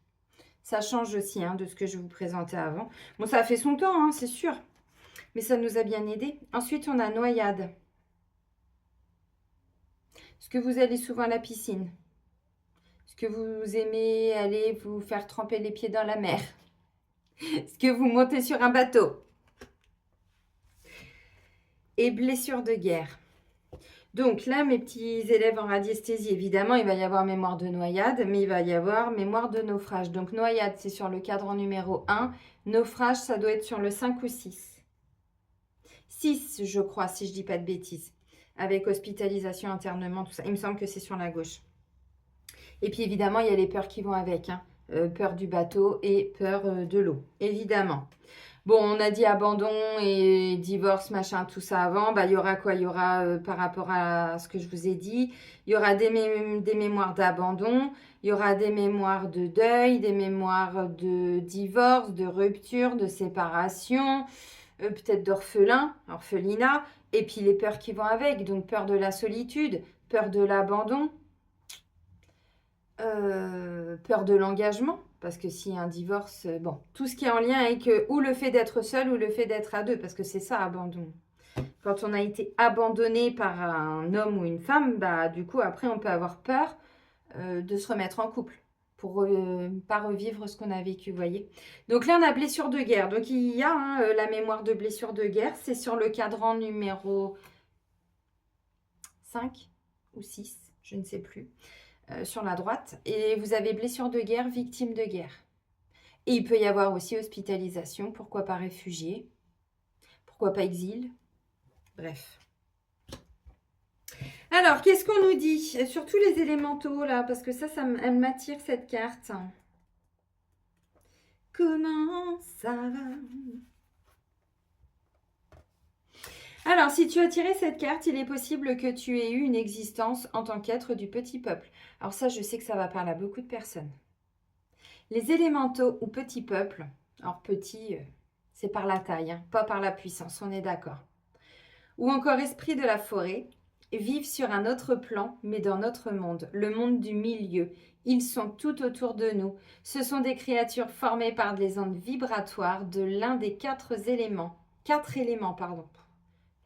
Ça change aussi de ce que je vous présentais avant. Bon, ça a fait son temps, hein, c'est sûr. Mais ça nous a bien aidé. Ensuite, on a noyade. Est-ce que vous allez souvent à la piscine? Est-ce que vous aimez aller vous faire tremper les pieds dans la mer? Est-ce que vous montez sur un bateau? Et blessure de guerre. Donc là, mes petits élèves en radiesthésie, évidemment, il va y avoir mémoire de noyade, mais il va y avoir mémoire de naufrage. Donc noyade, c'est sur le cadran numéro 1. Naufrage, ça doit être sur le 5 ou 6. 6, je crois, si je ne dis pas de bêtises. Avec hospitalisation, internement, tout ça. Il me semble que c'est sur la gauche. Et puis évidemment, il y a les peurs qui vont avec. Peur du bateau et peur de l'eau, évidemment. Bon, on a dit abandon et divorce, machin, tout ça avant. Il y aura quoi? Il y aura, par rapport à ce que je vous ai dit, il y aura des mémoires d'abandon, il y aura des mémoires de deuil, des mémoires de divorce, de rupture, de séparation, peut-être orphelinat, et puis les peurs qui vont avec. Donc, peur de la solitude, peur de l'abandon, peur de l'engagement. Parce que s'il y a un divorce, bon, tout ce qui est en lien avec ou le fait d'être seul ou le fait d'être à deux, parce que c'est ça, abandon. Quand on a été abandonné par un homme ou une femme, du coup, après, on peut avoir peur de se remettre en couple pour pas revivre ce qu'on a vécu, vous voyez. Donc là, on a blessure de guerre. Donc, il y a la mémoire de blessure de guerre. C'est sur le cadran numéro 5 ou 6, je ne sais plus. Sur la droite, et vous avez blessure de guerre, victime de guerre. Et il peut y avoir aussi hospitalisation, pourquoi pas réfugié, pourquoi pas exil, bref. Alors, qu'est-ce qu'on nous dit? Surtout les élémentaux, là, parce que ça elle m'attire, cette carte. Comment ça va? Alors, si tu as tiré cette carte, il est possible que tu aies eu une existence en tant qu'être du petit peuple. Alors ça, je sais que ça va parler à beaucoup de personnes. Les élémentaux ou petits peuples, alors petit, c'est par la taille, hein, pas par la puissance, on est d'accord. Ou encore esprit de la forêt, vivent sur un autre plan, mais dans notre monde, le monde du milieu. Ils sont tout autour de nous. Ce sont des créatures formées par des ondes vibratoires de l'un des quatre éléments. Quatre éléments, pardon.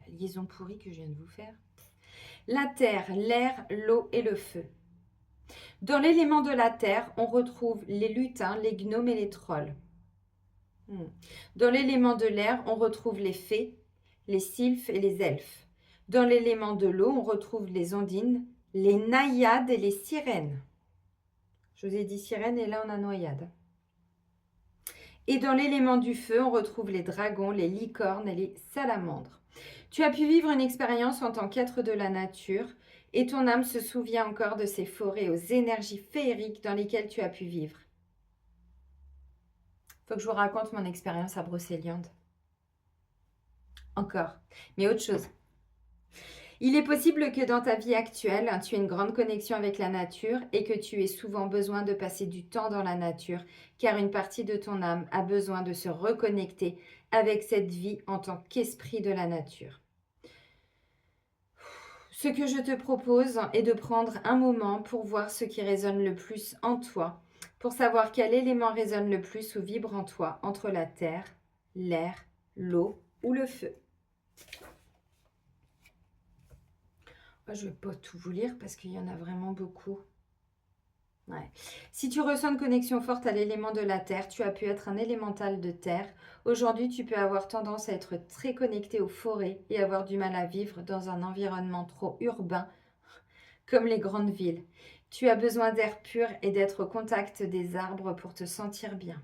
La liaison pourrie que je viens de vous faire. La terre, l'air, l'eau et le feu. Dans l'élément de la terre, on retrouve les lutins, les gnomes et les trolls. Dans l'élément de l'air, on retrouve les fées, les sylphes et les elfes. Dans l'élément de l'eau, on retrouve les ondines, les naïades et les sirènes. Je vous ai dit sirène et là on a noyade. Et dans l'élément du feu, on retrouve les dragons, les licornes et les salamandres. Tu as pu vivre une expérience en tant qu'être de la nature et ton âme se souvient encore de ces forêts aux énergies féeriques dans lesquelles tu as pu vivre. Faut que je vous raconte mon expérience à Brocéliande. Encore, mais autre chose. Il est possible que dans ta vie actuelle, tu aies une grande connexion avec la nature et que tu aies souvent besoin de passer du temps dans la nature, car une partie de ton âme a besoin de se reconnecter avec cette vie en tant qu'esprit de la nature. Ce que je te propose est de prendre un moment pour voir ce qui résonne le plus en toi, pour savoir quel élément résonne le plus ou vibre en toi entre la terre, l'air, l'eau ou le feu. Je ne vais pas tout vous lire parce qu'il y en a vraiment beaucoup. Ouais. Si tu ressens une connexion forte à l'élément de la terre, tu as pu être un élémental de terre. Aujourd'hui, tu peux avoir tendance à être très connecté aux forêts et avoir du mal à vivre dans un environnement trop urbain comme les grandes villes. Tu as besoin d'air pur et d'être au contact des arbres pour te sentir bien.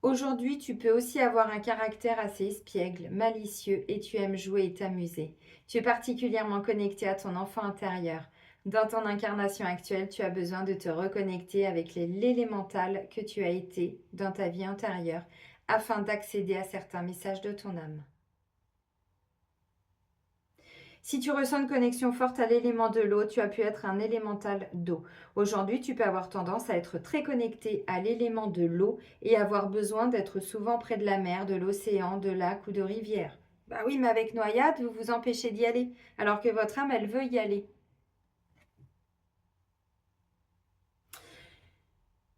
Aujourd'hui, tu peux aussi avoir un caractère assez espiègle, malicieux et tu aimes jouer et t'amuser. Tu es particulièrement connecté à ton enfant intérieur. Dans ton incarnation actuelle, tu as besoin de te reconnecter avec l'élémental que tu as été dans ta vie antérieure afin d'accéder à certains messages de ton âme. Si tu ressens une connexion forte à l'élément de l'eau, tu as pu être un élémental d'eau. Aujourd'hui, tu peux avoir tendance à être très connecté à l'élément de l'eau et avoir besoin d'être souvent près de la mer, de l'océan, de lacs ou de rivières. Bah oui, mais avec noyade, vous vous empêchez d'y aller, alors que votre âme, elle veut y aller.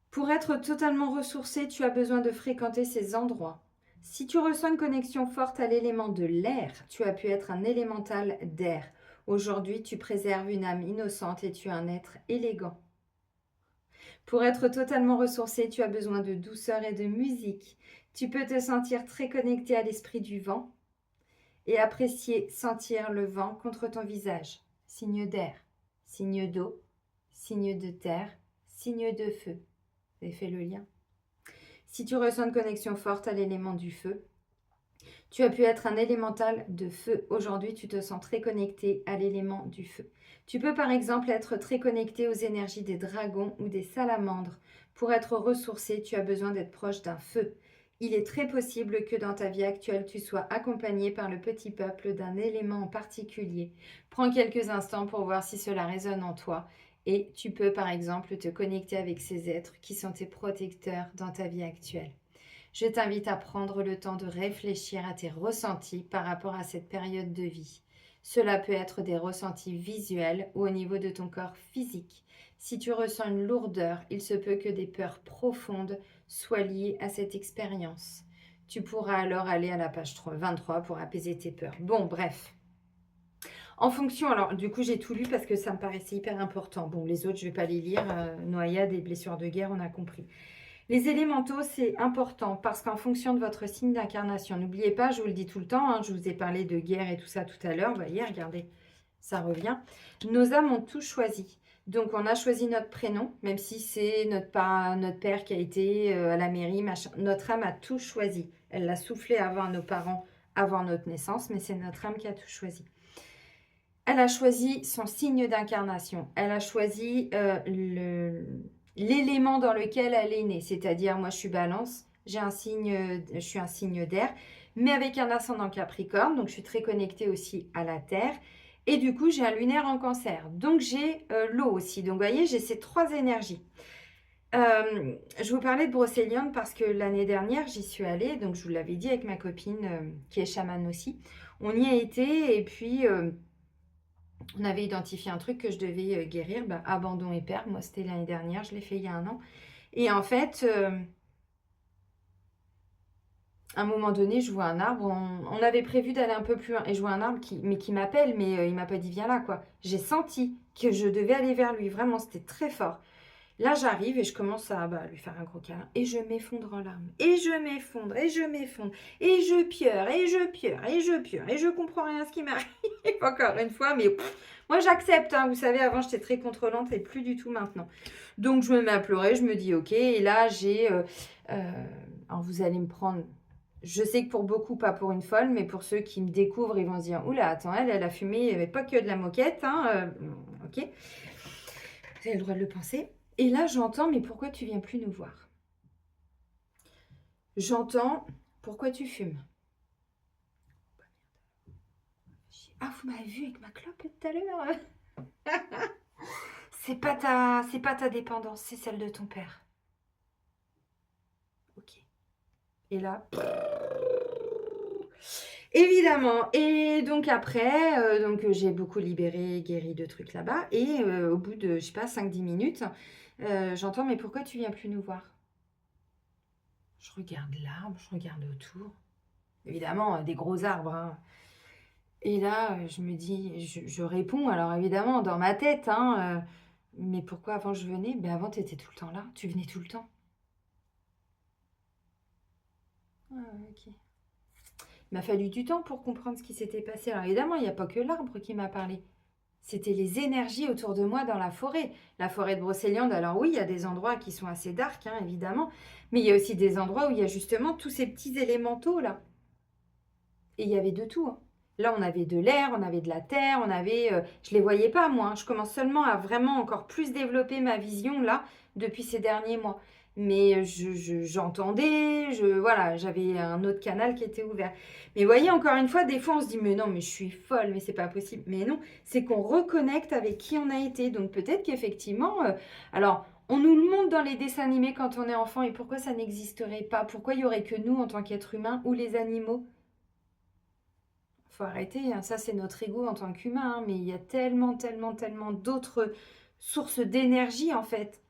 Pour être totalement ressourcé, tu as besoin de fréquenter ces endroits. Si tu ressens une connexion forte à l'élément de l'air, tu as pu être un élémental d'air. Aujourd'hui, tu préserves une âme innocente et tu es un être élégant. Pour être totalement ressourcé, tu as besoin de douceur et de musique. Tu peux te sentir très connecté à l'esprit du vent et apprécier sentir le vent contre ton visage. Signe d'air, signe d'eau, signe de terre, signe de feu. Vous avez fait le lien? Si tu ressens une connexion forte à l'élément du feu, tu as pu être un élémental de feu. Aujourd'hui, tu te sens très connecté à l'élément du feu. Tu peux par exemple être très connecté aux énergies des dragons ou des salamandres. Pour être ressourcé, tu as besoin d'être proche d'un feu. Il est très possible que dans ta vie actuelle, tu sois accompagné par le petit peuple d'un élément en particulier. Prends quelques instants pour voir si cela résonne en toi. Et tu peux par exemple te connecter avec ces êtres qui sont tes protecteurs dans ta vie actuelle. Je t'invite à prendre le temps de réfléchir à tes ressentis par rapport à cette période de vie. Cela peut être des ressentis visuels ou au niveau de ton corps physique. Si tu ressens une lourdeur, il se peut que des peurs profondes soient liées à cette expérience. Tu pourras alors aller à la page 23 pour apaiser tes peurs. Bon, bref. En fonction, alors du coup j'ai tout lu parce que ça me paraissait hyper important. Bon, les autres je ne vais pas les lire. Noyade et blessures de guerre, on a compris. Les élémentaux, c'est important parce qu'en fonction de votre signe d'incarnation, n'oubliez pas, je vous le dis tout le temps, hein, je vous ai parlé de guerre et tout ça tout à l'heure, vous voyez, regardez, ça revient. Nos âmes ont tout choisi. Donc, on a choisi notre prénom, même si c'est notre père qui a été à la mairie, machin. Notre âme a tout choisi. Elle l'a soufflé avant nos parents, avant notre naissance, mais c'est notre âme qui a tout choisi. Elle a choisi son signe d'incarnation. Elle a choisi l'élément dans lequel elle est née. C'est-à-dire, moi, je suis balance, je suis un signe d'air. mais avec un ascendant Capricorne, donc je suis très connectée aussi à la Terre. Et du coup, j'ai un lunaire en Cancer. Donc, j'ai l'eau aussi. Donc, vous voyez, j'ai ces 3 énergies. Je vous parlais de Brocéliande parce que l'année dernière, j'y suis allée. Donc, je vous l'avais dit avec ma copine qui est chamane aussi. On y a été et puis on avait identifié un truc que je devais guérir. Abandon et perte. Moi, c'était l'année dernière. Je l'ai fait il y a 1 an. Et en fait, à un moment donné, je vois un arbre. On avait prévu d'aller un peu plus loin. Et je vois un arbre qui m'appelle, mais il m'a pas dit viens là, quoi. J'ai senti que je devais aller vers lui. Vraiment, c'était très fort. Là, j'arrive et je commence à lui faire un gros câlin. Et je m'effondre en larmes. Et je m'effondre, et je m'effondre. Et je pleure, et je pleure, et je pleure. Et je comprends rien à ce qui m'arrive. Encore une fois, mais moi, j'accepte. Hein. Vous savez, avant, j'étais très contrôlante et plus du tout maintenant. Donc, je me mets à pleurer. Je me dis, ok. Et là, j'ai... alors, vous allez me prendre... Je sais que pour beaucoup, pas pour une folle, mais pour ceux qui me découvrent, ils vont se dire, oula, attends, elle a fumé, il n'y avait pas que de la moquette. Hein, ok. Vous avez le droit de le penser. Et là, j'entends, mais pourquoi tu viens plus nous voir? J'entends, pourquoi tu fumes? Ah, vous m'avez vu avec ma clope tout à l'heure. C'est pas ta dépendance, c'est celle de ton père. Ok. Et là, évidemment. Et donc après, j'ai beaucoup libéré, guéri de trucs là-bas. Et au bout de, je sais pas, 5-10 minutes, j'entends, mais pourquoi tu viens plus nous voir? Je regarde l'arbre, je regarde autour. Évidemment, des gros arbres. Hein. Et là, je me dis, je réponds, alors évidemment, dans ma tête, hein, mais pourquoi avant je venais? Ben avant, tu étais tout le temps là, tu venais tout le temps. Ah, ok. Il m'a fallu du temps pour comprendre ce qui s'était passé. Alors évidemment, il n'y a pas que l'arbre qui m'a parlé. C'était les énergies autour de moi dans la forêt. La forêt de Brocéliande, alors oui, il y a des endroits qui sont assez dark, hein, évidemment, mais il y a aussi des endroits où il y a justement tous ces petits élémentaux là. Et il y avait de tout. Hein. Là, on avait de l'air, on avait de la terre, on avait... je ne les voyais pas, moi. Hein. Je commence seulement à vraiment encore plus développer ma vision, là, depuis ces derniers mois. Mais j'entendais, voilà, j'avais un autre canal qui était ouvert. Mais vous voyez, encore une fois, des fois, on se dit, mais non, mais je suis folle, mais c'est pas possible. Mais non, c'est qu'on reconnecte avec qui on a été. Donc peut-être qu'effectivement... alors, on nous le montre dans les dessins animés quand on est enfant. Et pourquoi ça n'existerait pas? Pourquoi il n'y aurait que nous, en tant qu'êtres humains, ou les animaux? Faut arrêter, hein. Ça c'est notre ego en tant qu'humain, hein, mais il y a tellement, tellement, tellement d'autres sources d'énergie en fait.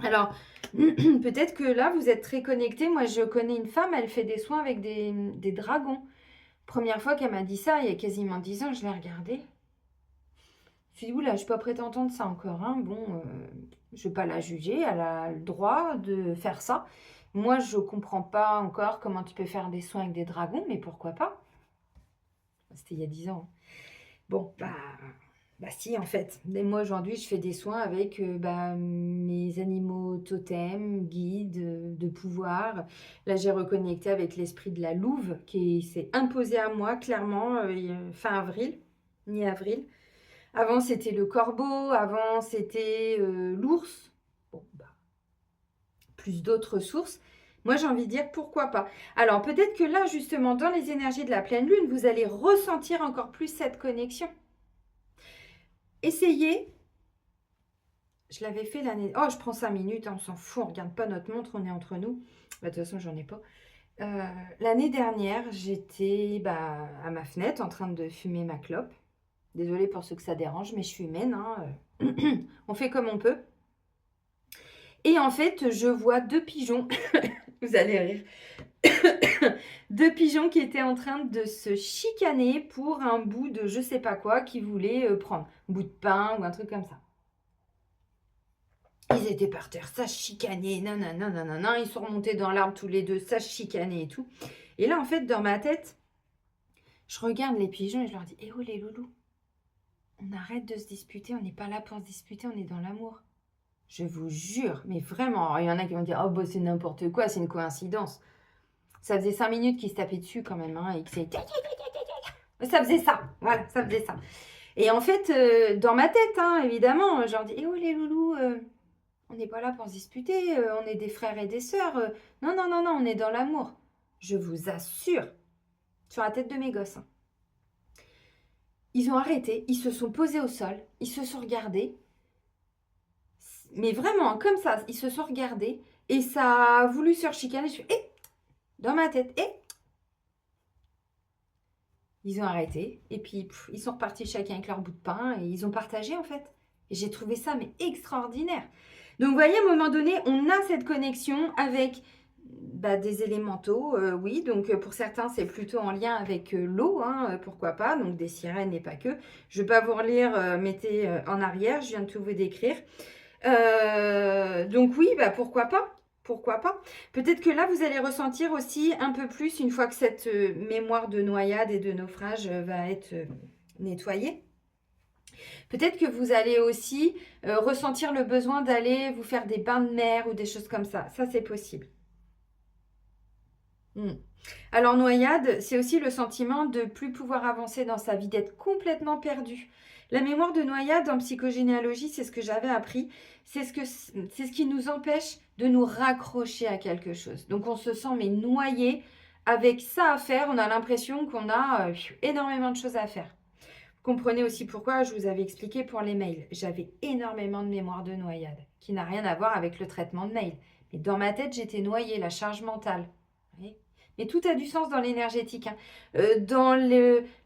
Alors, peut-être que là, vous êtes très connectés. Moi, je connais une femme, elle fait des soins avec des dragons. Première fois qu'elle m'a dit ça, il y a quasiment 10 ans, je l'ai regardée. Je me suis dit, oula, je ne suis pas prête à entendre ça encore. Hein. Bon, je ne vais pas la juger, elle a le droit de faire ça. Moi, je ne comprends pas encore comment tu peux faire des soins avec des dragons, mais pourquoi pas? C'était il y a 10 ans. Bon, si, en fait. Et moi, aujourd'hui, je fais des soins avec mes animaux totems, guides, de pouvoir. Là, j'ai reconnecté avec l'esprit de la louve qui s'est imposé à moi, clairement, fin avril, mi-avril. Avant, c'était le corbeau. Avant, c'était l'ours. Bon, plus d'autres sources. Moi, j'ai envie de dire pourquoi pas. Alors, peut-être que là, justement, dans les énergies de la pleine lune, vous allez ressentir encore plus cette connexion. Essayez. Je l'avais fait l'année... Oh, je prends 5 minutes, hein, on s'en fout, on ne regarde pas notre montre, on est entre nous. De toute façon, j'en ai pas. L'année dernière, j'étais à ma fenêtre en train de fumer ma clope. Désolée pour ceux que ça dérange, mais je suis humaine. Hein. On fait comme on peut. Et en fait, je vois 2 pigeons. Vous allez rire. 2 pigeons qui étaient en train de se chicaner pour un bout de je sais pas quoi qu'ils voulaient prendre. Un bout de pain ou un truc comme ça. Ils étaient par terre, ça se chicanait, nanana, ils sont remontés dans l'arbre tous les deux, ça se chicanait et tout. Et là, en fait, dans ma tête, je regarde les pigeons et je leur dis, eh oh les loulous, on arrête de se disputer, on n'est pas là pour se disputer, on est dans l'amour. Je vous jure, mais vraiment, il y en a qui vont dire, oh bah c'est n'importe quoi, c'est une coïncidence. Ça faisait 5 minutes qu'ils se tapaient dessus quand même, hein, et que c'est... Ça faisait ça, voilà, ça faisait ça. Et en fait, dans ma tête, hein, évidemment, je leur dis, eh oh les loulous, on n'est pas là pour se disputer, on est des frères et des sœurs. Non, on est dans l'amour. Je vous assure. sur la tête de mes gosses. Hein. Ils ont arrêté, ils se sont posés au sol, ils se sont regardés. Mais vraiment, comme ça, ils se sont regardés. Et ça a voulu surchicaner. Je fais, dans ma tête, Ils ont arrêté. Et puis, ils sont repartis chacun avec leur bout de pain. Et ils ont partagé, en fait. Et j'ai trouvé ça, mais extraordinaire. Donc, vous voyez, à un moment donné, on a cette connexion avec des élémentaux, oui. Donc, pour certains, c'est plutôt en lien avec l'eau, hein, pourquoi pas. Donc, des sirènes et pas que. Je ne vais pas vous relire, mettez en arrière. Je viens de tout vous décrire. Donc, oui, pourquoi pas. Pourquoi pas? Peut-être que là, vous allez ressentir aussi un peu plus une fois que cette mémoire de noyade et de naufrage va être nettoyée. Peut-être que vous allez aussi ressentir le besoin d'aller vous faire des bains de mer ou des choses comme ça. Ça, c'est possible. Alors, noyade, c'est aussi le sentiment de ne plus pouvoir avancer dans sa vie, d'être complètement perdu. La mémoire de noyade en psychogénéalogie, c'est ce que j'avais appris. C'est ce qui nous empêche de nous raccrocher à quelque chose. Donc, on se sent mais noyé avec ça à faire. On a l'impression qu'on a énormément de choses à faire. Vous comprenez aussi pourquoi je vous avais expliqué pour les mails. J'avais énormément de mémoire de noyade qui n'a rien à voir avec le traitement de mail. Mais dans ma tête, j'étais noyée, la charge mentale. Vous voyez ? Mais tout a du sens dans l'énergétique. Hein. Dans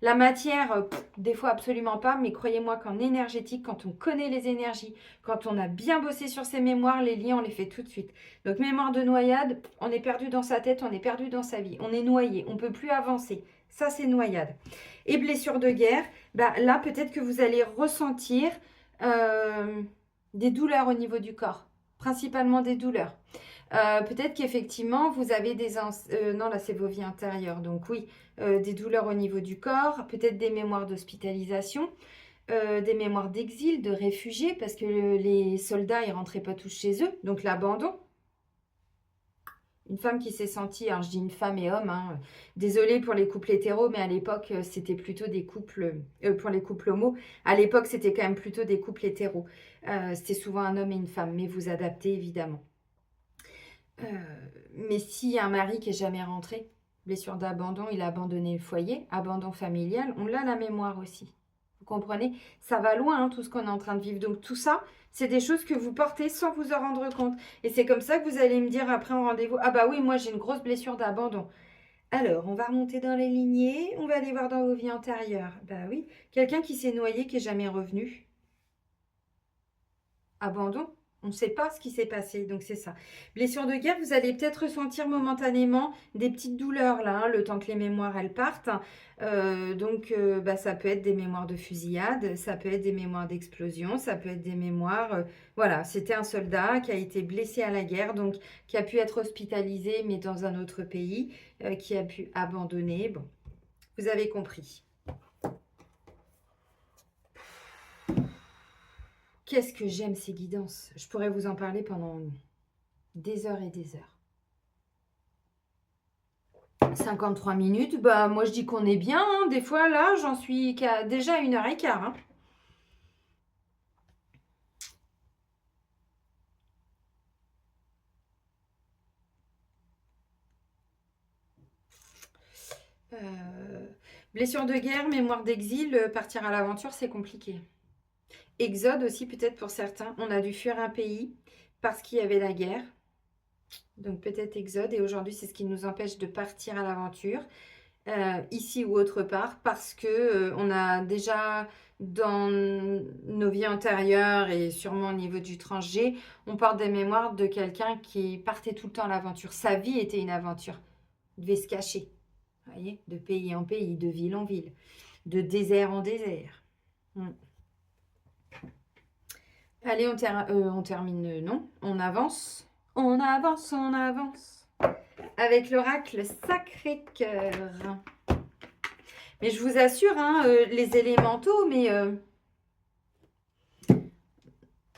la matière, des fois absolument pas, mais croyez-moi qu'en énergétique, quand on connaît les énergies, quand on a bien bossé sur ses mémoires, les liens, on les fait tout de suite. Donc mémoire de noyade, on est perdu dans sa tête, on est perdu dans sa vie, on est noyé, on ne peut plus avancer. Ça, c'est noyade. Et blessure de guerre, là, peut-être que vous allez ressentir des douleurs au niveau du corps, principalement des douleurs. Peut-être qu'effectivement, vous avez non, là, c'est vos vies intérieures. Donc oui, des douleurs au niveau du corps, peut-être des mémoires d'hospitalisation, des mémoires d'exil, de réfugiés, parce que les soldats, ils rentraient pas tous chez eux. Donc l'abandon. Une femme qui s'est sentie, alors je dis une femme et homme, hein, désolée pour les couples hétéros, mais à l'époque, c'était plutôt des couples, pour les couples homo, à l'époque, c'était quand même plutôt des couples hétéros. C'était souvent un homme et une femme, mais vous adaptez évidemment. Mais si un mari qui est jamais rentré, blessure d'abandon, il a abandonné le foyer, abandon familial, on l'a la mémoire aussi. Vous comprenez? Ça va loin, hein, tout ce qu'on est en train de vivre. Donc tout ça, c'est des choses que vous portez sans vous en rendre compte. Et c'est comme ça que vous allez me dire après en rendez-vous, ah bah oui, moi j'ai une grosse blessure d'abandon. Alors, on va remonter dans les lignées, on va aller voir dans vos vies antérieures. Bah oui, quelqu'un qui s'est noyé, qui est jamais revenu. Abandon. On ne sait pas ce qui s'est passé, donc c'est ça. Blessure de guerre, vous allez peut-être ressentir momentanément des petites douleurs là, hein, le temps que les mémoires elles partent. Donc ça peut être des mémoires de fusillade, ça peut être des mémoires d'explosion, ça peut être des mémoires... voilà, c'était un soldat qui a été blessé à la guerre, donc qui a pu être hospitalisé, mais dans un autre pays, qui a pu abandonner. Bon, vous avez compris. Qu'est-ce que j'aime ces guidances. Je pourrais vous en parler pendant des heures et des heures. 53 minutes, moi je dis qu'on est bien. Hein. Des fois là, j'en suis qu'à déjà 1h15. Hein. Blessure de guerre, mémoire d'exil, partir à l'aventure, c'est compliqué. Exode aussi peut-être pour certains. On a dû fuir un pays parce qu'il y avait la guerre. Donc peut-être exode. Et aujourd'hui, c'est ce qui nous empêche de partir à l'aventure, ici ou autre part, parce que on a déjà dans nos vies antérieures et sûrement au niveau du transgé, on porte des mémoires de quelqu'un qui partait tout le temps à l'aventure. Sa vie était une aventure. Il devait se cacher. Vous voyez, de pays en pays, de ville en ville, de désert en désert. Allez, on termine, non, on avance. On avance, on avance. Avec l'oracle Sacré-Cœur. Mais je vous assure, hein, les élémentaux, mais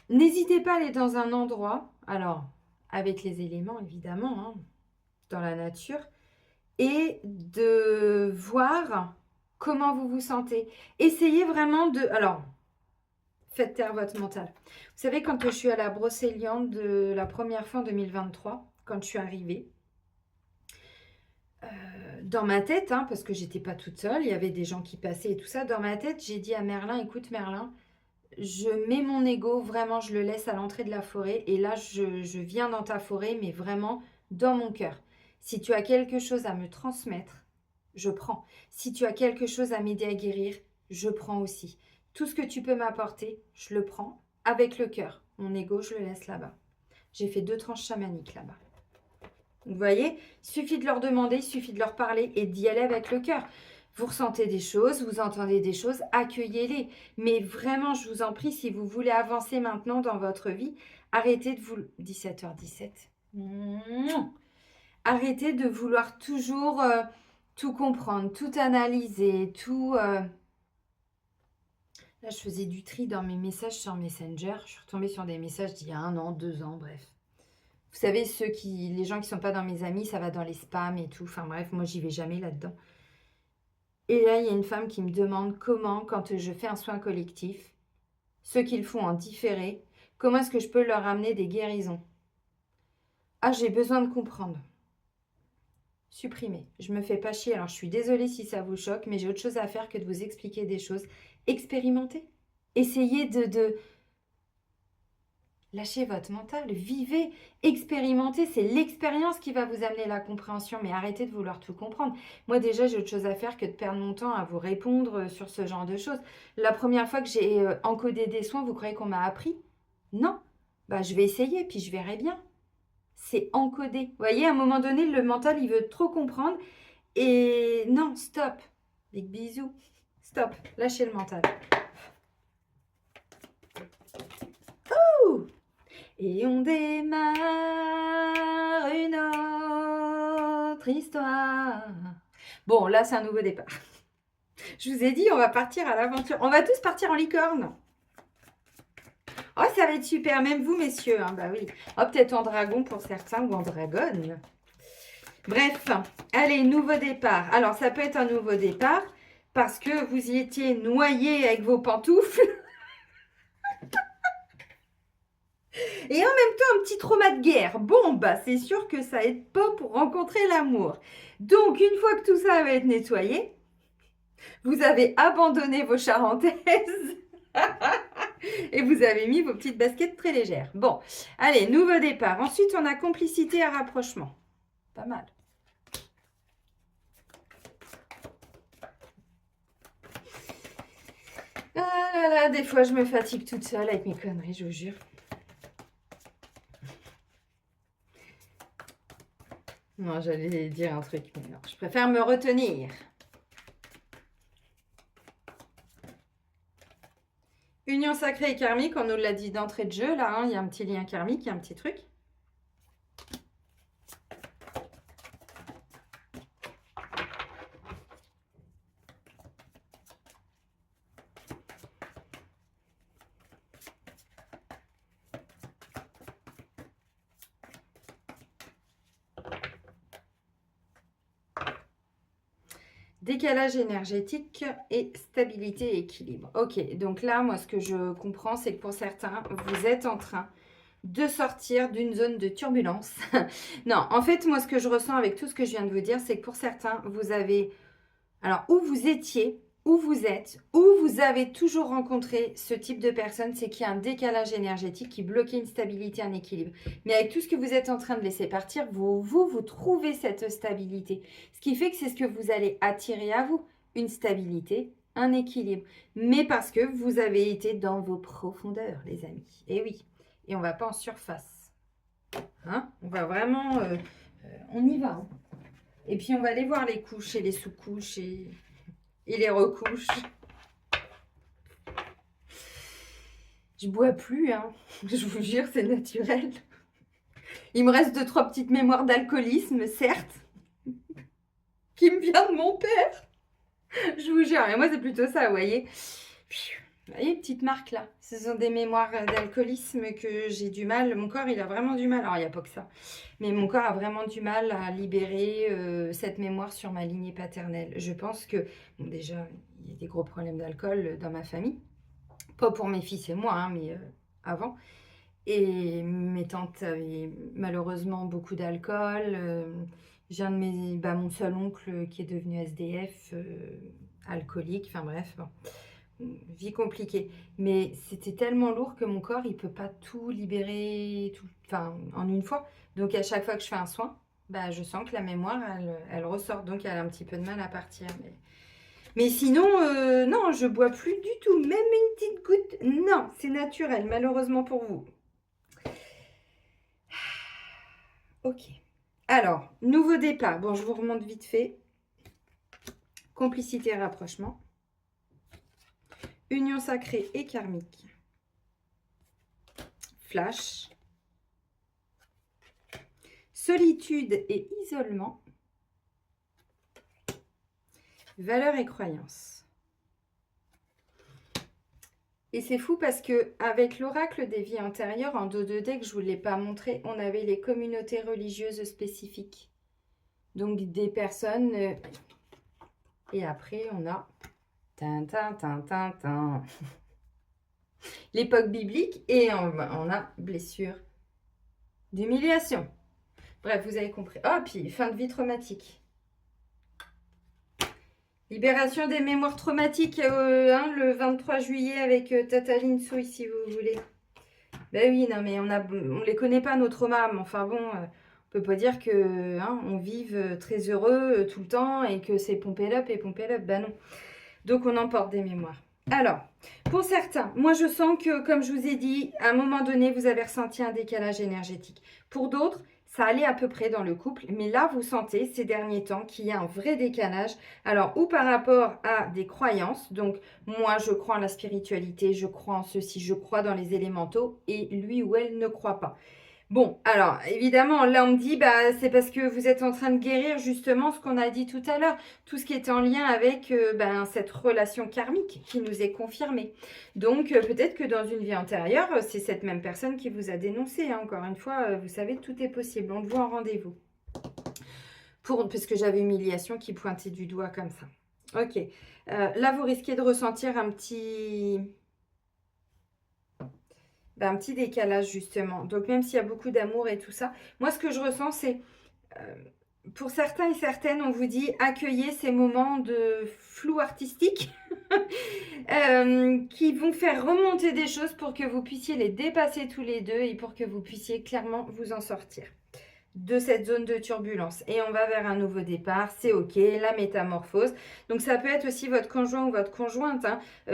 n'hésitez pas à aller dans un endroit, alors, avec les éléments, évidemment, hein, dans la nature, et de voir comment vous vous sentez. Essayez vraiment de... Alors, faites taire votre mental. Vous savez, quand je suis à la Brocéliande de la première fois en 2023, quand je suis arrivée, Dans ma tête, hein, parce que j'étais pas toute seule, il y avait des gens qui passaient et tout ça. Dans ma tête, j'ai dit à Merlin, écoute Merlin, je mets mon ego, vraiment, je le laisse à l'entrée de la forêt. Et là, je viens dans ta forêt, mais vraiment dans mon cœur. Si tu as quelque chose à me transmettre, je prends. Si tu as quelque chose à m'aider à guérir, je prends aussi. Tout ce que tu peux m'apporter, je le prends avec le cœur. Mon ego, je le laisse là-bas. J'ai fait 2 tranches chamaniques là-bas. Vous voyez, il suffit de leur demander, il suffit de leur parler et d'y aller avec le cœur. Vous ressentez des choses, vous entendez des choses, accueillez-les. Mais vraiment, je vous en prie, si vous voulez avancer maintenant dans votre vie, arrêtez de vous... 17h17. Arrêtez de vouloir toujours tout comprendre, tout analyser, tout... Là, je faisais du tri dans mes messages sur Messenger. Je suis retombée sur des messages d'il y a 1 an, 2 ans, bref. Vous savez, les gens qui sont pas dans mes amis, ça va dans les spams et tout. Enfin bref, moi, j'y vais jamais là-dedans. Et là, il y a une femme qui me demande comment, quand je fais un soin collectif, ceux qu'ils font en différé, comment est-ce que je peux leur amener des guérisons? Ah, j'ai besoin de comprendre. Supprimer. Je me fais pas chier. Alors, je suis désolée si ça vous choque, mais j'ai autre chose à faire que de vous expliquer des choses. Expérimentez. Essayez de lâchez votre mental, vivez, expérimentez. C'est l'expérience qui va vous amener la compréhension, mais arrêtez de vouloir tout comprendre. Moi, déjà, j'ai autre chose à faire que de perdre mon temps à vous répondre sur ce genre de choses. La première fois que j'ai encodé des soins, vous croyez qu'on m'a appris? Non. Bah, je vais essayer, puis je verrai bien. C'est encodé. Vous voyez, à un moment donné, le mental, il veut trop comprendre. Et non, stop. Big bisous. Stop. Lâchez le mental. Ouh! Et on démarre une autre histoire. Bon, là, c'est un nouveau départ. Je vous ai dit, on va partir à l'aventure. On va tous partir en licorne. Oh, ça va être super. Même vous, messieurs. Hein, bah oui. Oh, peut-être en dragon pour certains ou en dragonne. Bref, allez, nouveau départ. Alors, ça peut être un nouveau départ parce que vous y étiez noyé avec vos pantoufles. Et en même temps, un petit trauma de guerre. Bon, bah, c'est sûr que ça aide pas pour rencontrer l'amour. Donc, une fois que tout ça va être nettoyé, vous avez abandonné vos charentaises et vous avez mis vos petites baskets très légères. Bon, allez, nouveau départ. Ensuite, on a complicité et rapprochement. Pas mal. Ah là là, des fois, je me fatigue toute seule avec mes conneries, je vous jure. Non, j'allais dire un truc, mais non, je préfère me retenir. Union sacrée et karmique, on nous l'a dit d'entrée de jeu, là, hein, il y a un petit lien karmique, il y a un petit truc. Décalage énergétique et stabilité et équilibre. Ok, donc là, moi, ce que je comprends, c'est que pour certains, vous êtes en train de sortir d'une zone de turbulence. Non, en fait, moi, ce que je ressens avec tout ce que je viens de vous dire, c'est que pour certains, vous avez... Alors, où vous étiez, où vous êtes, où vous avez toujours rencontré ce type de personne, c'est qu'il y a un décalage énergétique qui bloquait une stabilité, un équilibre. Mais avec tout ce que vous êtes en train de laisser partir, vous trouvez cette stabilité. Ce qui fait que c'est ce que vous allez attirer à vous, une stabilité, un équilibre. Mais parce que vous avez été dans vos profondeurs, les amis. Et oui, et on ne va pas en surface. Hein, on va vraiment... on y va. Hein. Et puis, on va aller voir les couches et les sous-couches et les recouches. Je bois plus, hein. Je vous jure, c'est naturel. Il me reste 2-3 petites mémoires d'alcoolisme, certes, qui me vient de mon père. Je vous jure, mais moi, c'est plutôt ça, vous voyez. Vous voyez, petite marque là. Ce sont des mémoires d'alcoolisme que j'ai du mal. Mon corps, il a vraiment du mal. Alors, il n'y a pas que ça. Mais mon corps a vraiment du mal à libérer cette mémoire sur ma lignée paternelle. Je pense que, bon, déjà, il y a des gros problèmes d'alcool dans ma famille. Pas pour mes fils et moi, hein, mais avant. Et mes tantes avaient malheureusement beaucoup d'alcool. J'ai un de mes, bah, mon seul oncle qui est devenu SDF, alcoolique, enfin bref, bon, vie compliquée. Mais c'était tellement lourd que mon corps, il peut pas tout libérer, tout, enfin, en une fois. Donc à chaque fois que je fais un soin, bah, je sens que la mémoire, elle ressort. Donc elle a un petit peu de mal à partir. Mais sinon, non, je bois plus du tout, même une petite goutte. Non, c'est naturel, malheureusement pour vous. Ok. Alors, nouveau départ. Bon, je vous remonte vite fait. Complicité et rapprochement. Union sacrée et karmique. Flash. Solitude et isolement. Valeurs et croyances. Et c'est fou parce que avec l'oracle des vies antérieures, en dos de deck, je ne vous l'ai pas montré, on avait les communautés religieuses spécifiques. Donc des personnes... et après, on a... l'époque biblique et on a blessure d'humiliation. Bref, vous avez compris. Oh, puis fin de vie traumatique. Libération des mémoires traumatiques le 23 juillet avec Tata Linsou, si vous voulez. Ben oui, non, mais on les connaît pas, nos traumas. Mais enfin bon, on peut pas dire que on vive très heureux tout le temps et que c'est pompé up et pompé up. Ben non. Donc on emporte des mémoires. Alors, pour certains, moi je sens que, comme je vous ai dit, à un moment donné, vous avez ressenti un décalage énergétique. Pour d'autres, ça allait à peu près dans le couple, mais là, vous sentez ces derniers temps qu'il y a un vrai décalage. Alors, ou par rapport à des croyances, donc moi je crois en la spiritualité, je crois en ceci, je crois dans les élémentaux, et lui ou elle ne croit pas. Bon, alors, évidemment, là, on me dit, bah, c'est parce que vous êtes en train de guérir justement ce qu'on a dit tout à l'heure, tout ce qui est en lien avec cette relation karmique qui nous est confirmée. Donc, peut-être que dans une vie antérieure, c'est cette même personne qui vous a dénoncé. Hein. Encore une fois, vous savez, tout est possible. On le voit en rendez-vous. Parce que j'avais humiliation qui pointait du doigt comme ça. Ok. Là, vous risquez de ressentir un petit décalage justement. Donc même s'il y a beaucoup d'amour et tout ça, moi ce que je ressens c'est, pour certains et certaines, on vous dit accueillez ces moments de flou artistique qui vont faire remonter des choses pour que vous puissiez les dépasser tous les deux et pour que vous puissiez clairement vous en sortir de cette zone de turbulence. Et on va vers un nouveau départ, c'est ok, la métamorphose. Donc ça peut être aussi votre conjoint ou votre conjointe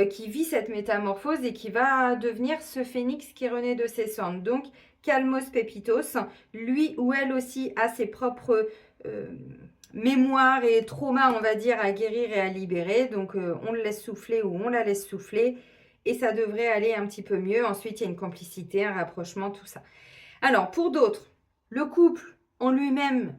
qui vit cette métamorphose et qui va devenir ce phénix qui renaît de ses cendres. Donc calmos pépitos, lui ou elle aussi a ses propres mémoires et traumas, on va dire, à guérir et à libérer. Donc on le laisse souffler ou on la laisse souffler et ça devrait aller un petit peu mieux. Ensuite, il y a une complicité, un rapprochement, tout ça. Alors, pour d'autres, le couple en lui-même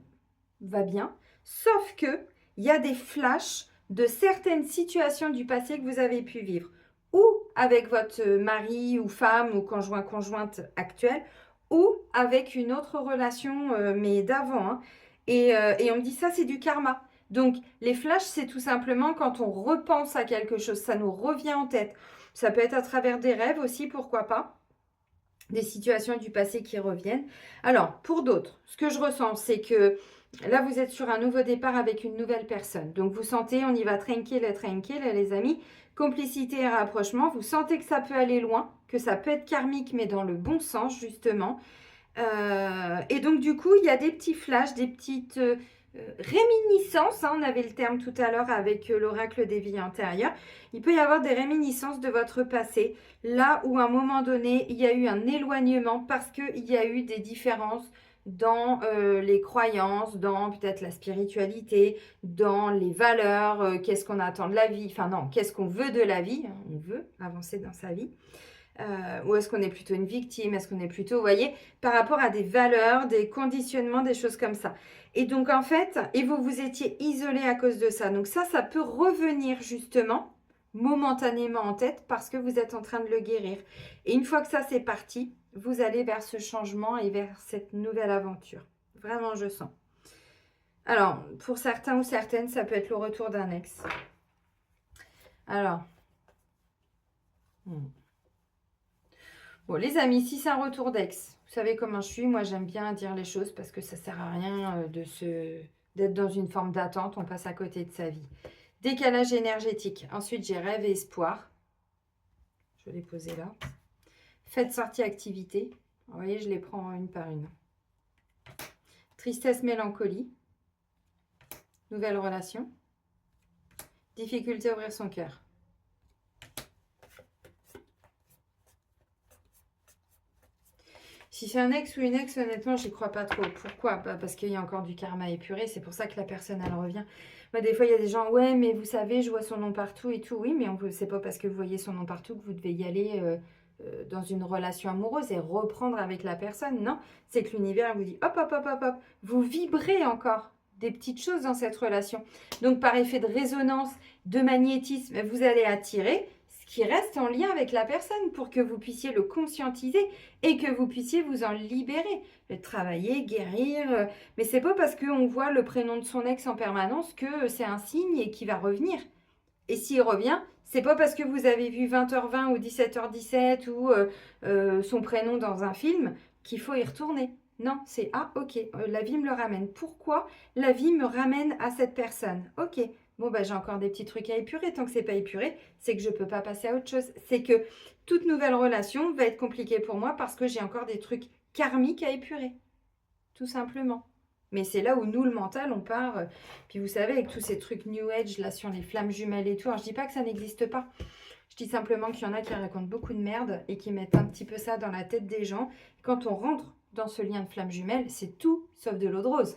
va bien, sauf que il y a des flashs de certaines situations du passé que vous avez pu vivre, ou avec votre mari ou femme ou conjointe actuelle, ou avec une autre relation, mais d'avant. Hein. Et on me dit ça, c'est du karma. Donc, les flashs, c'est tout simplement quand on repense à quelque chose, ça nous revient en tête. Ça peut être à travers des rêves aussi, pourquoi pas. Des situations du passé qui reviennent. Alors, pour d'autres, ce que je ressens, c'est que là, vous êtes sur un nouveau départ avec une nouvelle personne. Donc, vous sentez, on y va tranquille, les amis. Complicité et rapprochement. Vous sentez que ça peut aller loin, que ça peut être karmique, mais dans le bon sens, justement. Et donc, du coup, il y a des petits flashs, des petites réminiscences. Hein, on avait le terme tout à l'heure avec l'oracle des vies antérieures. Il peut y avoir des réminiscences de votre passé, là où à un moment donné, il y a eu un éloignement parce qu'il y a eu des différences dans les croyances, dans peut-être la spiritualité, dans les valeurs, qu'est-ce qu'on attend de la vie, enfin non, qu'est-ce qu'on veut de la vie, hein, on veut avancer dans sa vie. Ou est-ce qu'on est plutôt une victime? Est-ce qu'on est plutôt, vous voyez, par rapport à des valeurs, des conditionnements, des choses comme ça. Et donc, en fait, et vous vous étiez isolé à cause de ça. Donc ça peut revenir justement momentanément en tête parce que vous êtes en train de le guérir. Et une fois que ça, c'est parti, vous allez vers ce changement et vers cette nouvelle aventure. Vraiment, je sens. Alors, pour certains ou certaines, ça peut être le retour d'un ex. Alors... Bon, les amis, si c'est un retour d'ex, vous savez comment je suis. Moi, j'aime bien dire les choses parce que ça sert à rien de se d'être dans une forme d'attente, on passe à côté de sa vie. Décalage énergétique. Ensuite, j'ai rêve et espoir. Je vais les poser là. Fête, sortie, activité. Vous voyez, je les prends une par une. Tristesse, mélancolie. Nouvelle relation. Difficulté à ouvrir son cœur. Si c'est un ex ou une ex, honnêtement, j'y crois pas trop. Pourquoi? Parce qu'il y a encore du karma épuré. C'est pour ça que la personne, elle revient. Moi, des fois, il y a des gens, ouais, mais vous savez, je vois son nom partout et tout. Oui, mais c'est pas parce que vous voyez son nom partout que vous devez y aller dans une relation amoureuse et reprendre avec la personne. Non, c'est que l'univers vous dit, hop, hop, hop, hop, hop. Vous vibrez encore des petites choses dans cette relation. Donc, par effet de résonance, de magnétisme, vous allez attirer ce qui reste en lien avec la personne pour que vous puissiez le conscientiser et que vous puissiez vous en libérer, le travailler, guérir. Mais c'est pas parce qu'on voit le prénom de son ex en permanence que c'est un signe et qu'il va revenir. Et s'il revient, c'est pas parce que vous avez vu 20h20 ou 17h17 ou son prénom dans un film qu'il faut y retourner. Non, c'est ah ok, la vie me le ramène. Pourquoi la vie me ramène à cette personne? Ok, bon bah j'ai encore des petits trucs à épurer. Tant que c'est pas épuré, c'est que je peux pas passer à autre chose. C'est que toute nouvelle relation va être compliquée pour moi parce que j'ai encore des trucs karmiques à épurer. Tout simplement. Mais c'est là où nous, le mental, on part. Puis vous savez, avec tous ces trucs New Age, là, sur les flammes jumelles et tout. Alors, je dis pas que ça n'existe pas. Je dis simplement qu'il y en a qui racontent beaucoup de merde et qui mettent un petit peu ça dans la tête des gens. Quand on rentre dans ce lien de flammes jumelles, c'est tout sauf de l'eau de rose.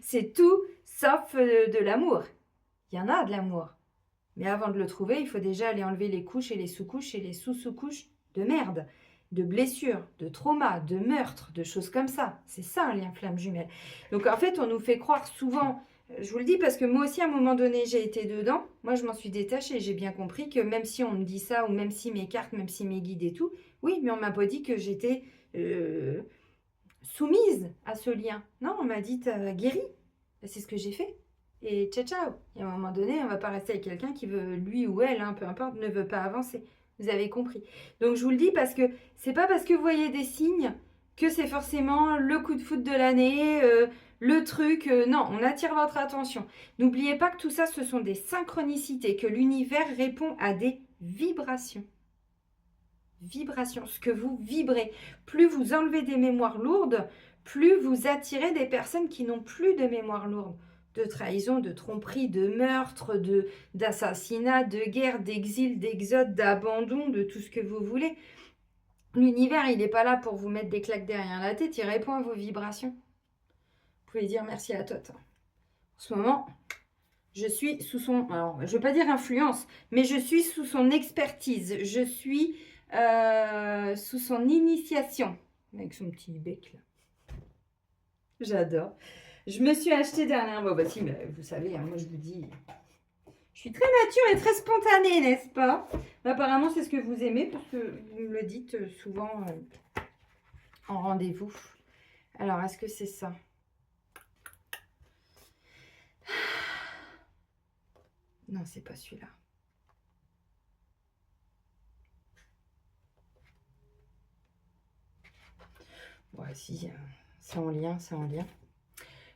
C'est tout sauf de l'amour. Il y en a de l'amour. Mais avant de le trouver, il faut déjà aller enlever les couches et les sous-couches et les sous-sous-couches de merde, de blessures, de traumas, de meurtres, de choses comme ça. C'est ça un lien flamme jumelle. Donc en fait, on nous fait croire souvent, je vous le dis parce que moi aussi à un moment donné, j'ai été dedans. Moi, je m'en suis détachée. J'ai bien compris que même si on me dit ça ou même si mes cartes, même si mes guides et tout, oui, mais on m'a pas dit que j'étais soumise à ce lien. Non, on m'a dit, t'as guéri. C'est ce que j'ai fait. Et ciao, ciao. Et à un moment donné, on ne va pas rester avec quelqu'un qui veut, lui ou elle, peu importe, ne veut pas avancer. Vous avez compris. Donc, je vous le dis parce que c'est pas parce que vous voyez des signes que c'est forcément le coup de foudre de l'année, le truc. Non, on attire votre attention. N'oubliez pas que tout ça, ce sont des synchronicités, que l'univers répond à des vibrations. Vibrations, ce que vous vibrez. Plus vous enlevez des mémoires lourdes, plus vous attirez des personnes qui n'ont plus de mémoire lourde. De trahison, de tromperie, de meurtre, d'assassinat, de guerre, d'exil, d'exode, d'abandon, de tout ce que vous voulez. L'univers, il n'est pas là pour vous mettre des claques derrière la tête, il répond à vos vibrations. Vous pouvez dire merci à Tot. En ce moment, je suis sous son... Alors, je ne veux pas dire influence, mais je suis sous son expertise. Je suis sous son initiation. Avec son petit bec, là. J'adore. Je me suis acheté dernièrement, bah si, mais vous savez, moi je vous dis, je suis très nature et très spontanée, n'est-ce pas? Apparemment, c'est ce que vous aimez, parce que vous me le dites souvent en rendez-vous. Alors, est-ce que c'est ça? Non, c'est pas celui-là. Ouais, si, c'est en lien, c'est en lien.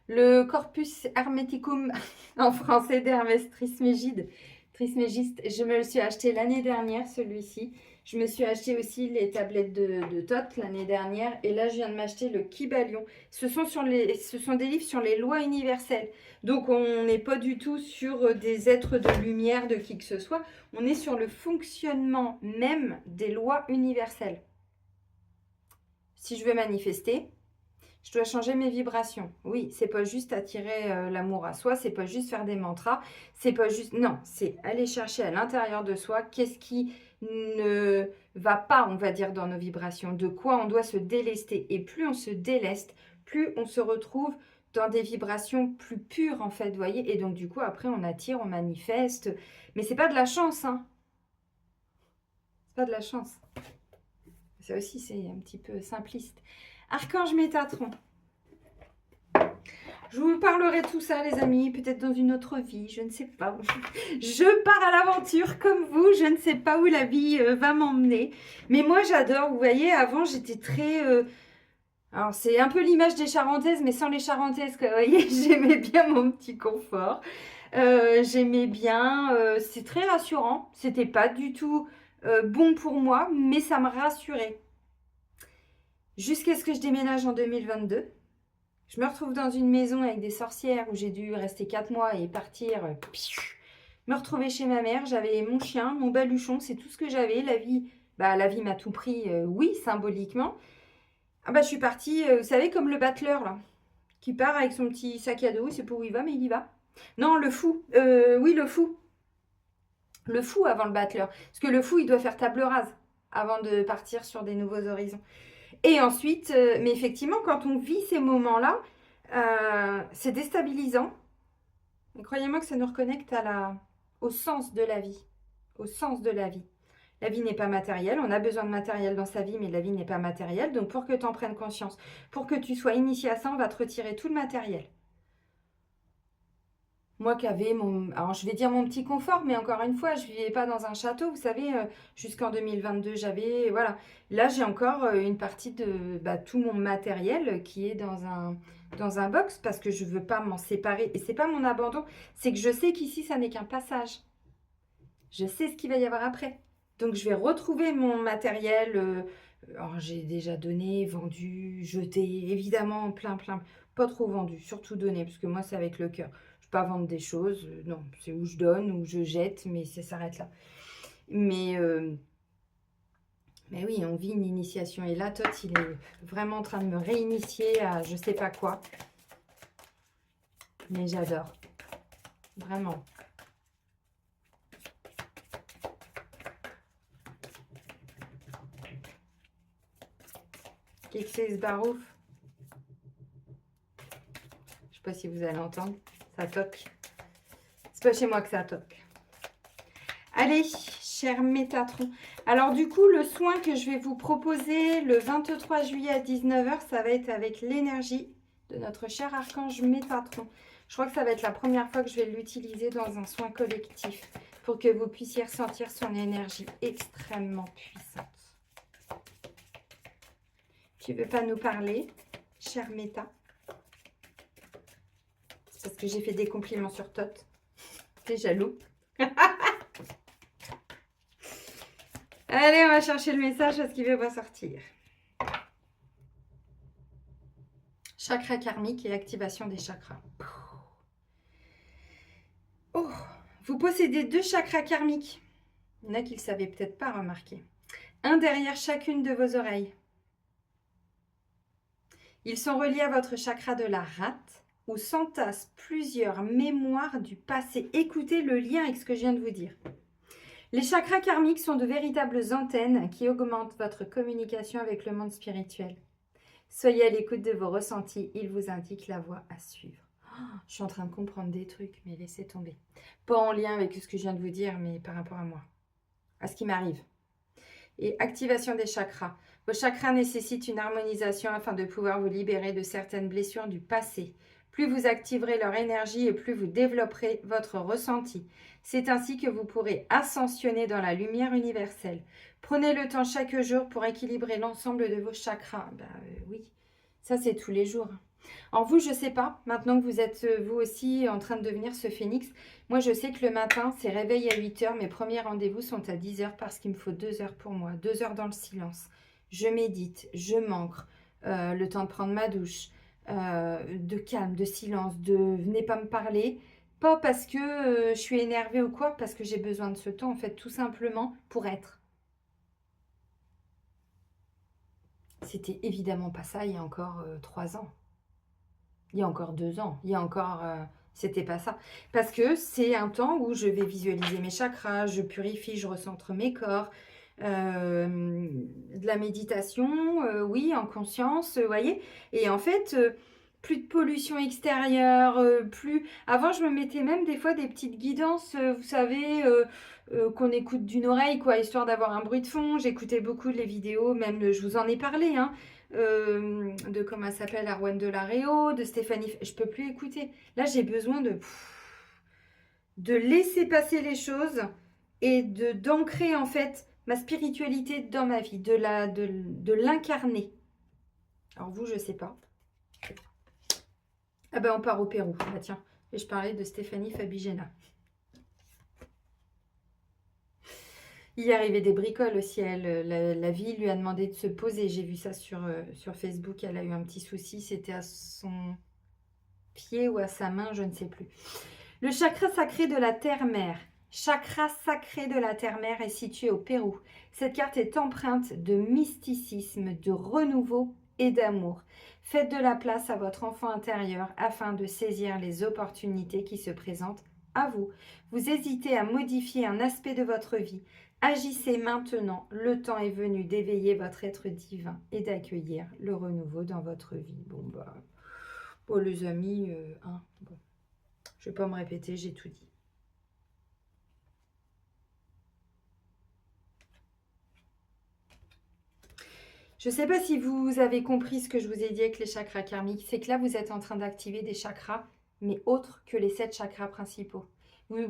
Le Corpus Hermeticum en français d'Hermès Trismégiste. Je me le suis acheté l'année dernière, celui-ci. Je me suis acheté aussi les tablettes de Tot l'année dernière. Et là, je viens de m'acheter le Kybalion. Ce sont des livres sur les lois universelles. Donc, on n'est pas du tout sur des êtres de lumière, de qui que ce soit. On est sur le fonctionnement même des lois universelles. Si je veux manifester, je dois changer mes vibrations. Oui, c'est pas juste attirer l'amour à soi, c'est pas juste faire des mantras, c'est pas juste... Non, c'est aller chercher à l'intérieur de soi qu'est-ce qui ne va pas, on va dire, dans nos vibrations, de quoi on doit se délester. Et plus on se déleste, plus on se retrouve dans des vibrations plus pures, en fait, vous voyez. Et donc, du coup, après, on attire, on manifeste. Mais c'est pas de la chance, hein. C'est pas de la chance. Ça aussi, c'est un petit peu simpliste. Archange Métatron. Je vous parlerai de tout ça, les amis, peut-être dans une autre vie, je ne sais pas. Je pars à l'aventure comme vous, je ne sais pas où la vie va m'emmener. Mais moi, j'adore, vous voyez, avant, j'étais très... Alors, c'est un peu l'image des Charentaises, mais sans les Charentaises, quoi. Vous voyez, j'aimais bien mon petit confort. J'aimais bien, c'est très rassurant. C'était pas du tout bon pour moi, mais ça me rassurait. Jusqu'à ce que je déménage en 2022. Je me retrouve dans une maison avec des sorcières où j'ai dû rester 4 mois et partir. Me retrouver chez ma mère. J'avais mon chien, mon baluchon, c'est tout ce que j'avais. La vie m'a tout pris, oui, symboliquement. Ah bah, je suis partie, vous savez, comme le battleur, là, qui part avec son petit sac à dos. Il sait pas où il va, mais il y va. Non, le fou. Oui, le fou. Le fou avant le battleur. Parce que le fou, il doit faire table rase avant de partir sur des nouveaux horizons. Et ensuite, mais effectivement, quand on vit ces moments-là, c'est déstabilisant. Mais croyez-moi que ça nous reconnecte au sens de la vie. Au sens de la vie. La vie n'est pas matérielle. On a besoin de matériel dans sa vie, mais la vie n'est pas matérielle. Donc, pour que tu en prennes conscience, pour que tu sois initié à ça, on va te retirer tout le matériel. Moi qui avais alors je vais dire mon petit confort, mais encore une fois, je vivais pas dans un château, vous savez, jusqu'en 2022, voilà. Là, j'ai encore une partie de tout mon matériel qui est dans un box parce que je veux pas m'en séparer. Et c'est pas mon abandon, c'est que je sais qu'ici, ça n'est qu'un passage. Je sais ce qu'il va y avoir après. Donc, je vais retrouver mon matériel. Alors, j'ai déjà donné, vendu, jeté, évidemment, plein. Pas trop vendu, surtout donné, parce que moi, c'est avec le cœur. Je ne peux pas vendre des choses. Non, c'est où je donne, où je jette, mais ça s'arrête là. Mais oui, on vit une initiation. Et là, Tot, il est vraiment en train de me réinitier à je sais pas quoi. Mais j'adore. Vraiment. Qu'est-ce que c'est ce barouf? Je sais pas si vous allez entendre. Ça toque. C'est pas chez moi que ça toque. Allez, cher Métatron. Alors du coup, le soin que je vais vous proposer le 23 juillet à 19 h, ça va être avec l'énergie de notre cher archange Métatron. Je crois que ça va être la première fois que je vais l'utiliser dans un soin collectif pour que vous puissiez ressentir son énergie extrêmement puissante. Tu veux pas nous parler, cher Méta? C'est parce que j'ai fait des compliments sur Tot. T'es jaloux? Allez, on va chercher le message parce qu'il ne veut pas sortir. Chakra karmique et activation des chakras. Oh, vous possédez 2 chakras karmiques. Il y en a qui ne le savaient peut-être pas remarquer. Un derrière chacune de vos oreilles. Ils sont reliés à votre chakra de la rate où s'entassent plusieurs mémoires du passé. Écoutez le lien avec ce que je viens de vous dire. Les chakras karmiques sont de véritables antennes qui augmentent votre communication avec le monde spirituel. Soyez à l'écoute de vos ressentis, ils vous indiquent la voie à suivre. Oh, je suis en train de comprendre des trucs, mais laissez tomber. Pas en lien avec ce que je viens de vous dire, mais par rapport à moi, à ce qui m'arrive. Et activation des chakras. Vos chakras nécessitent une harmonisation afin de pouvoir vous libérer de certaines blessures du passé. Plus vous activerez leur énergie et plus vous développerez votre ressenti. C'est ainsi que vous pourrez ascensionner dans la lumière universelle. Prenez le temps chaque jour pour équilibrer l'ensemble de vos chakras. Oui, ça c'est tous les jours. En vous, je ne sais pas, maintenant que vous êtes vous aussi en train de devenir ce phénix, moi je sais que le matin, c'est réveil à 8 h, mes premiers rendez-vous sont à 10 h parce qu'il me faut 2 heures pour moi, 2 heures dans le silence. Je médite, je m'ancre, le temps de prendre ma douche, de calme, de silence, de venez pas me parler, pas parce que je suis énervée ou quoi, parce que j'ai besoin de ce temps, en fait, tout simplement pour être. C'était évidemment pas ça il y a encore 3 ans. Il y a encore 2 ans, il y a encore... c'était pas ça. Parce que c'est un temps où je vais visualiser mes chakras, je purifie, je recentre mes corps, de la méditation, oui, en conscience, vous voyez. Et en fait, plus de pollution extérieure, plus... Avant, je me mettais même des fois des petites guidances, vous savez, qu'on écoute d'une oreille, quoi, histoire d'avoir un bruit de fond. J'écoutais beaucoup les vidéos, même, je vous en ai parlé, hein, de comment elle s'appelle, Arwen Delaréo, de Stéphanie. Je peux plus écouter. Là, j'ai besoin de laisser passer les choses et d'ancrer en fait ma spiritualité dans ma vie, de l'incarner. Alors vous, je sais pas. Ah ben, on part au Pérou. Ah tiens, et je parlais de Stéphanie Fabigena. Il y arrivait des bricoles aussi. Elle, la vie lui a demandé de se poser. J'ai vu ça sur Facebook. Elle a eu un petit souci. C'était à son pied ou à sa main, je ne sais plus. Le chakra sacré de la terre-mère. Chakra sacré de la terre-mère est situé au Pérou. Cette carte est empreinte de mysticisme, de renouveau et d'amour. Faites de la place à votre enfant intérieur afin de saisir les opportunités qui se présentent à vous. Vous hésitez à modifier un aspect de votre vie. Agissez maintenant. Le temps est venu d'éveiller votre être divin et d'accueillir le renouveau dans votre vie. Bon, les amis, bon. Je ne vais pas me répéter, j'ai tout dit. Je ne sais pas si vous avez compris ce que je vous ai dit avec les chakras karmiques. C'est que là, vous êtes en train d'activer des chakras, mais autres que les 7 chakras principaux.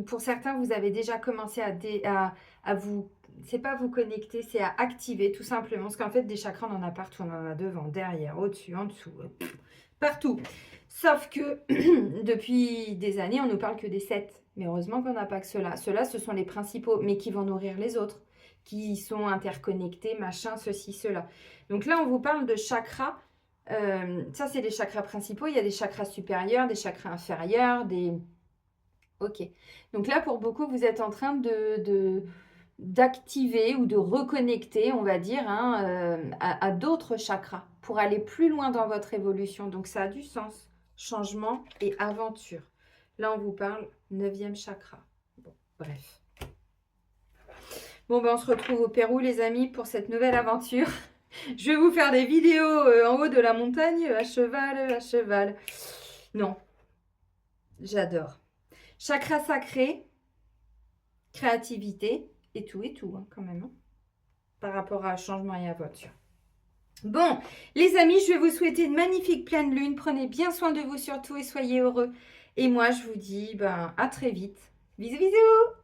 Pour certains, vous avez déjà commencé à vous... C'est pas vous connecter, c'est à activer tout simplement. Parce qu'en fait, des chakras, on en a partout. On en a devant, derrière, au-dessus, en dessous, partout. Sauf que depuis des années, on ne nous parle que des 7. Mais heureusement qu'on n'a pas que ceux-là. Ceux-là, ce sont les principaux, mais qui vont nourrir les autres, qui sont interconnectés, machin, ceci, cela. Donc là, on vous parle de chakras. Ça, c'est les chakras principaux. Il y a des chakras supérieurs, des chakras inférieurs, des... Ok. Donc là, pour beaucoup, vous êtes en train d'activer ou de reconnecter, on va dire, à d'autres chakras pour aller plus loin dans votre évolution. Donc ça a du sens. Changement et aventure. Là, on vous parle 9e chakra. Bon, bref. Bon, ben, on se retrouve au Pérou, les amis, pour cette nouvelle aventure. Je vais vous faire des vidéos en haut de la montagne, à cheval, à cheval. Non, j'adore. Chakra sacré, créativité, et tout, hein, quand même, hein, par rapport à changement et aventure. Bon, les amis, je vais vous souhaiter une magnifique pleine lune. Prenez bien soin de vous surtout et soyez heureux. Et moi, je vous dis à très vite. Bisous, bisous!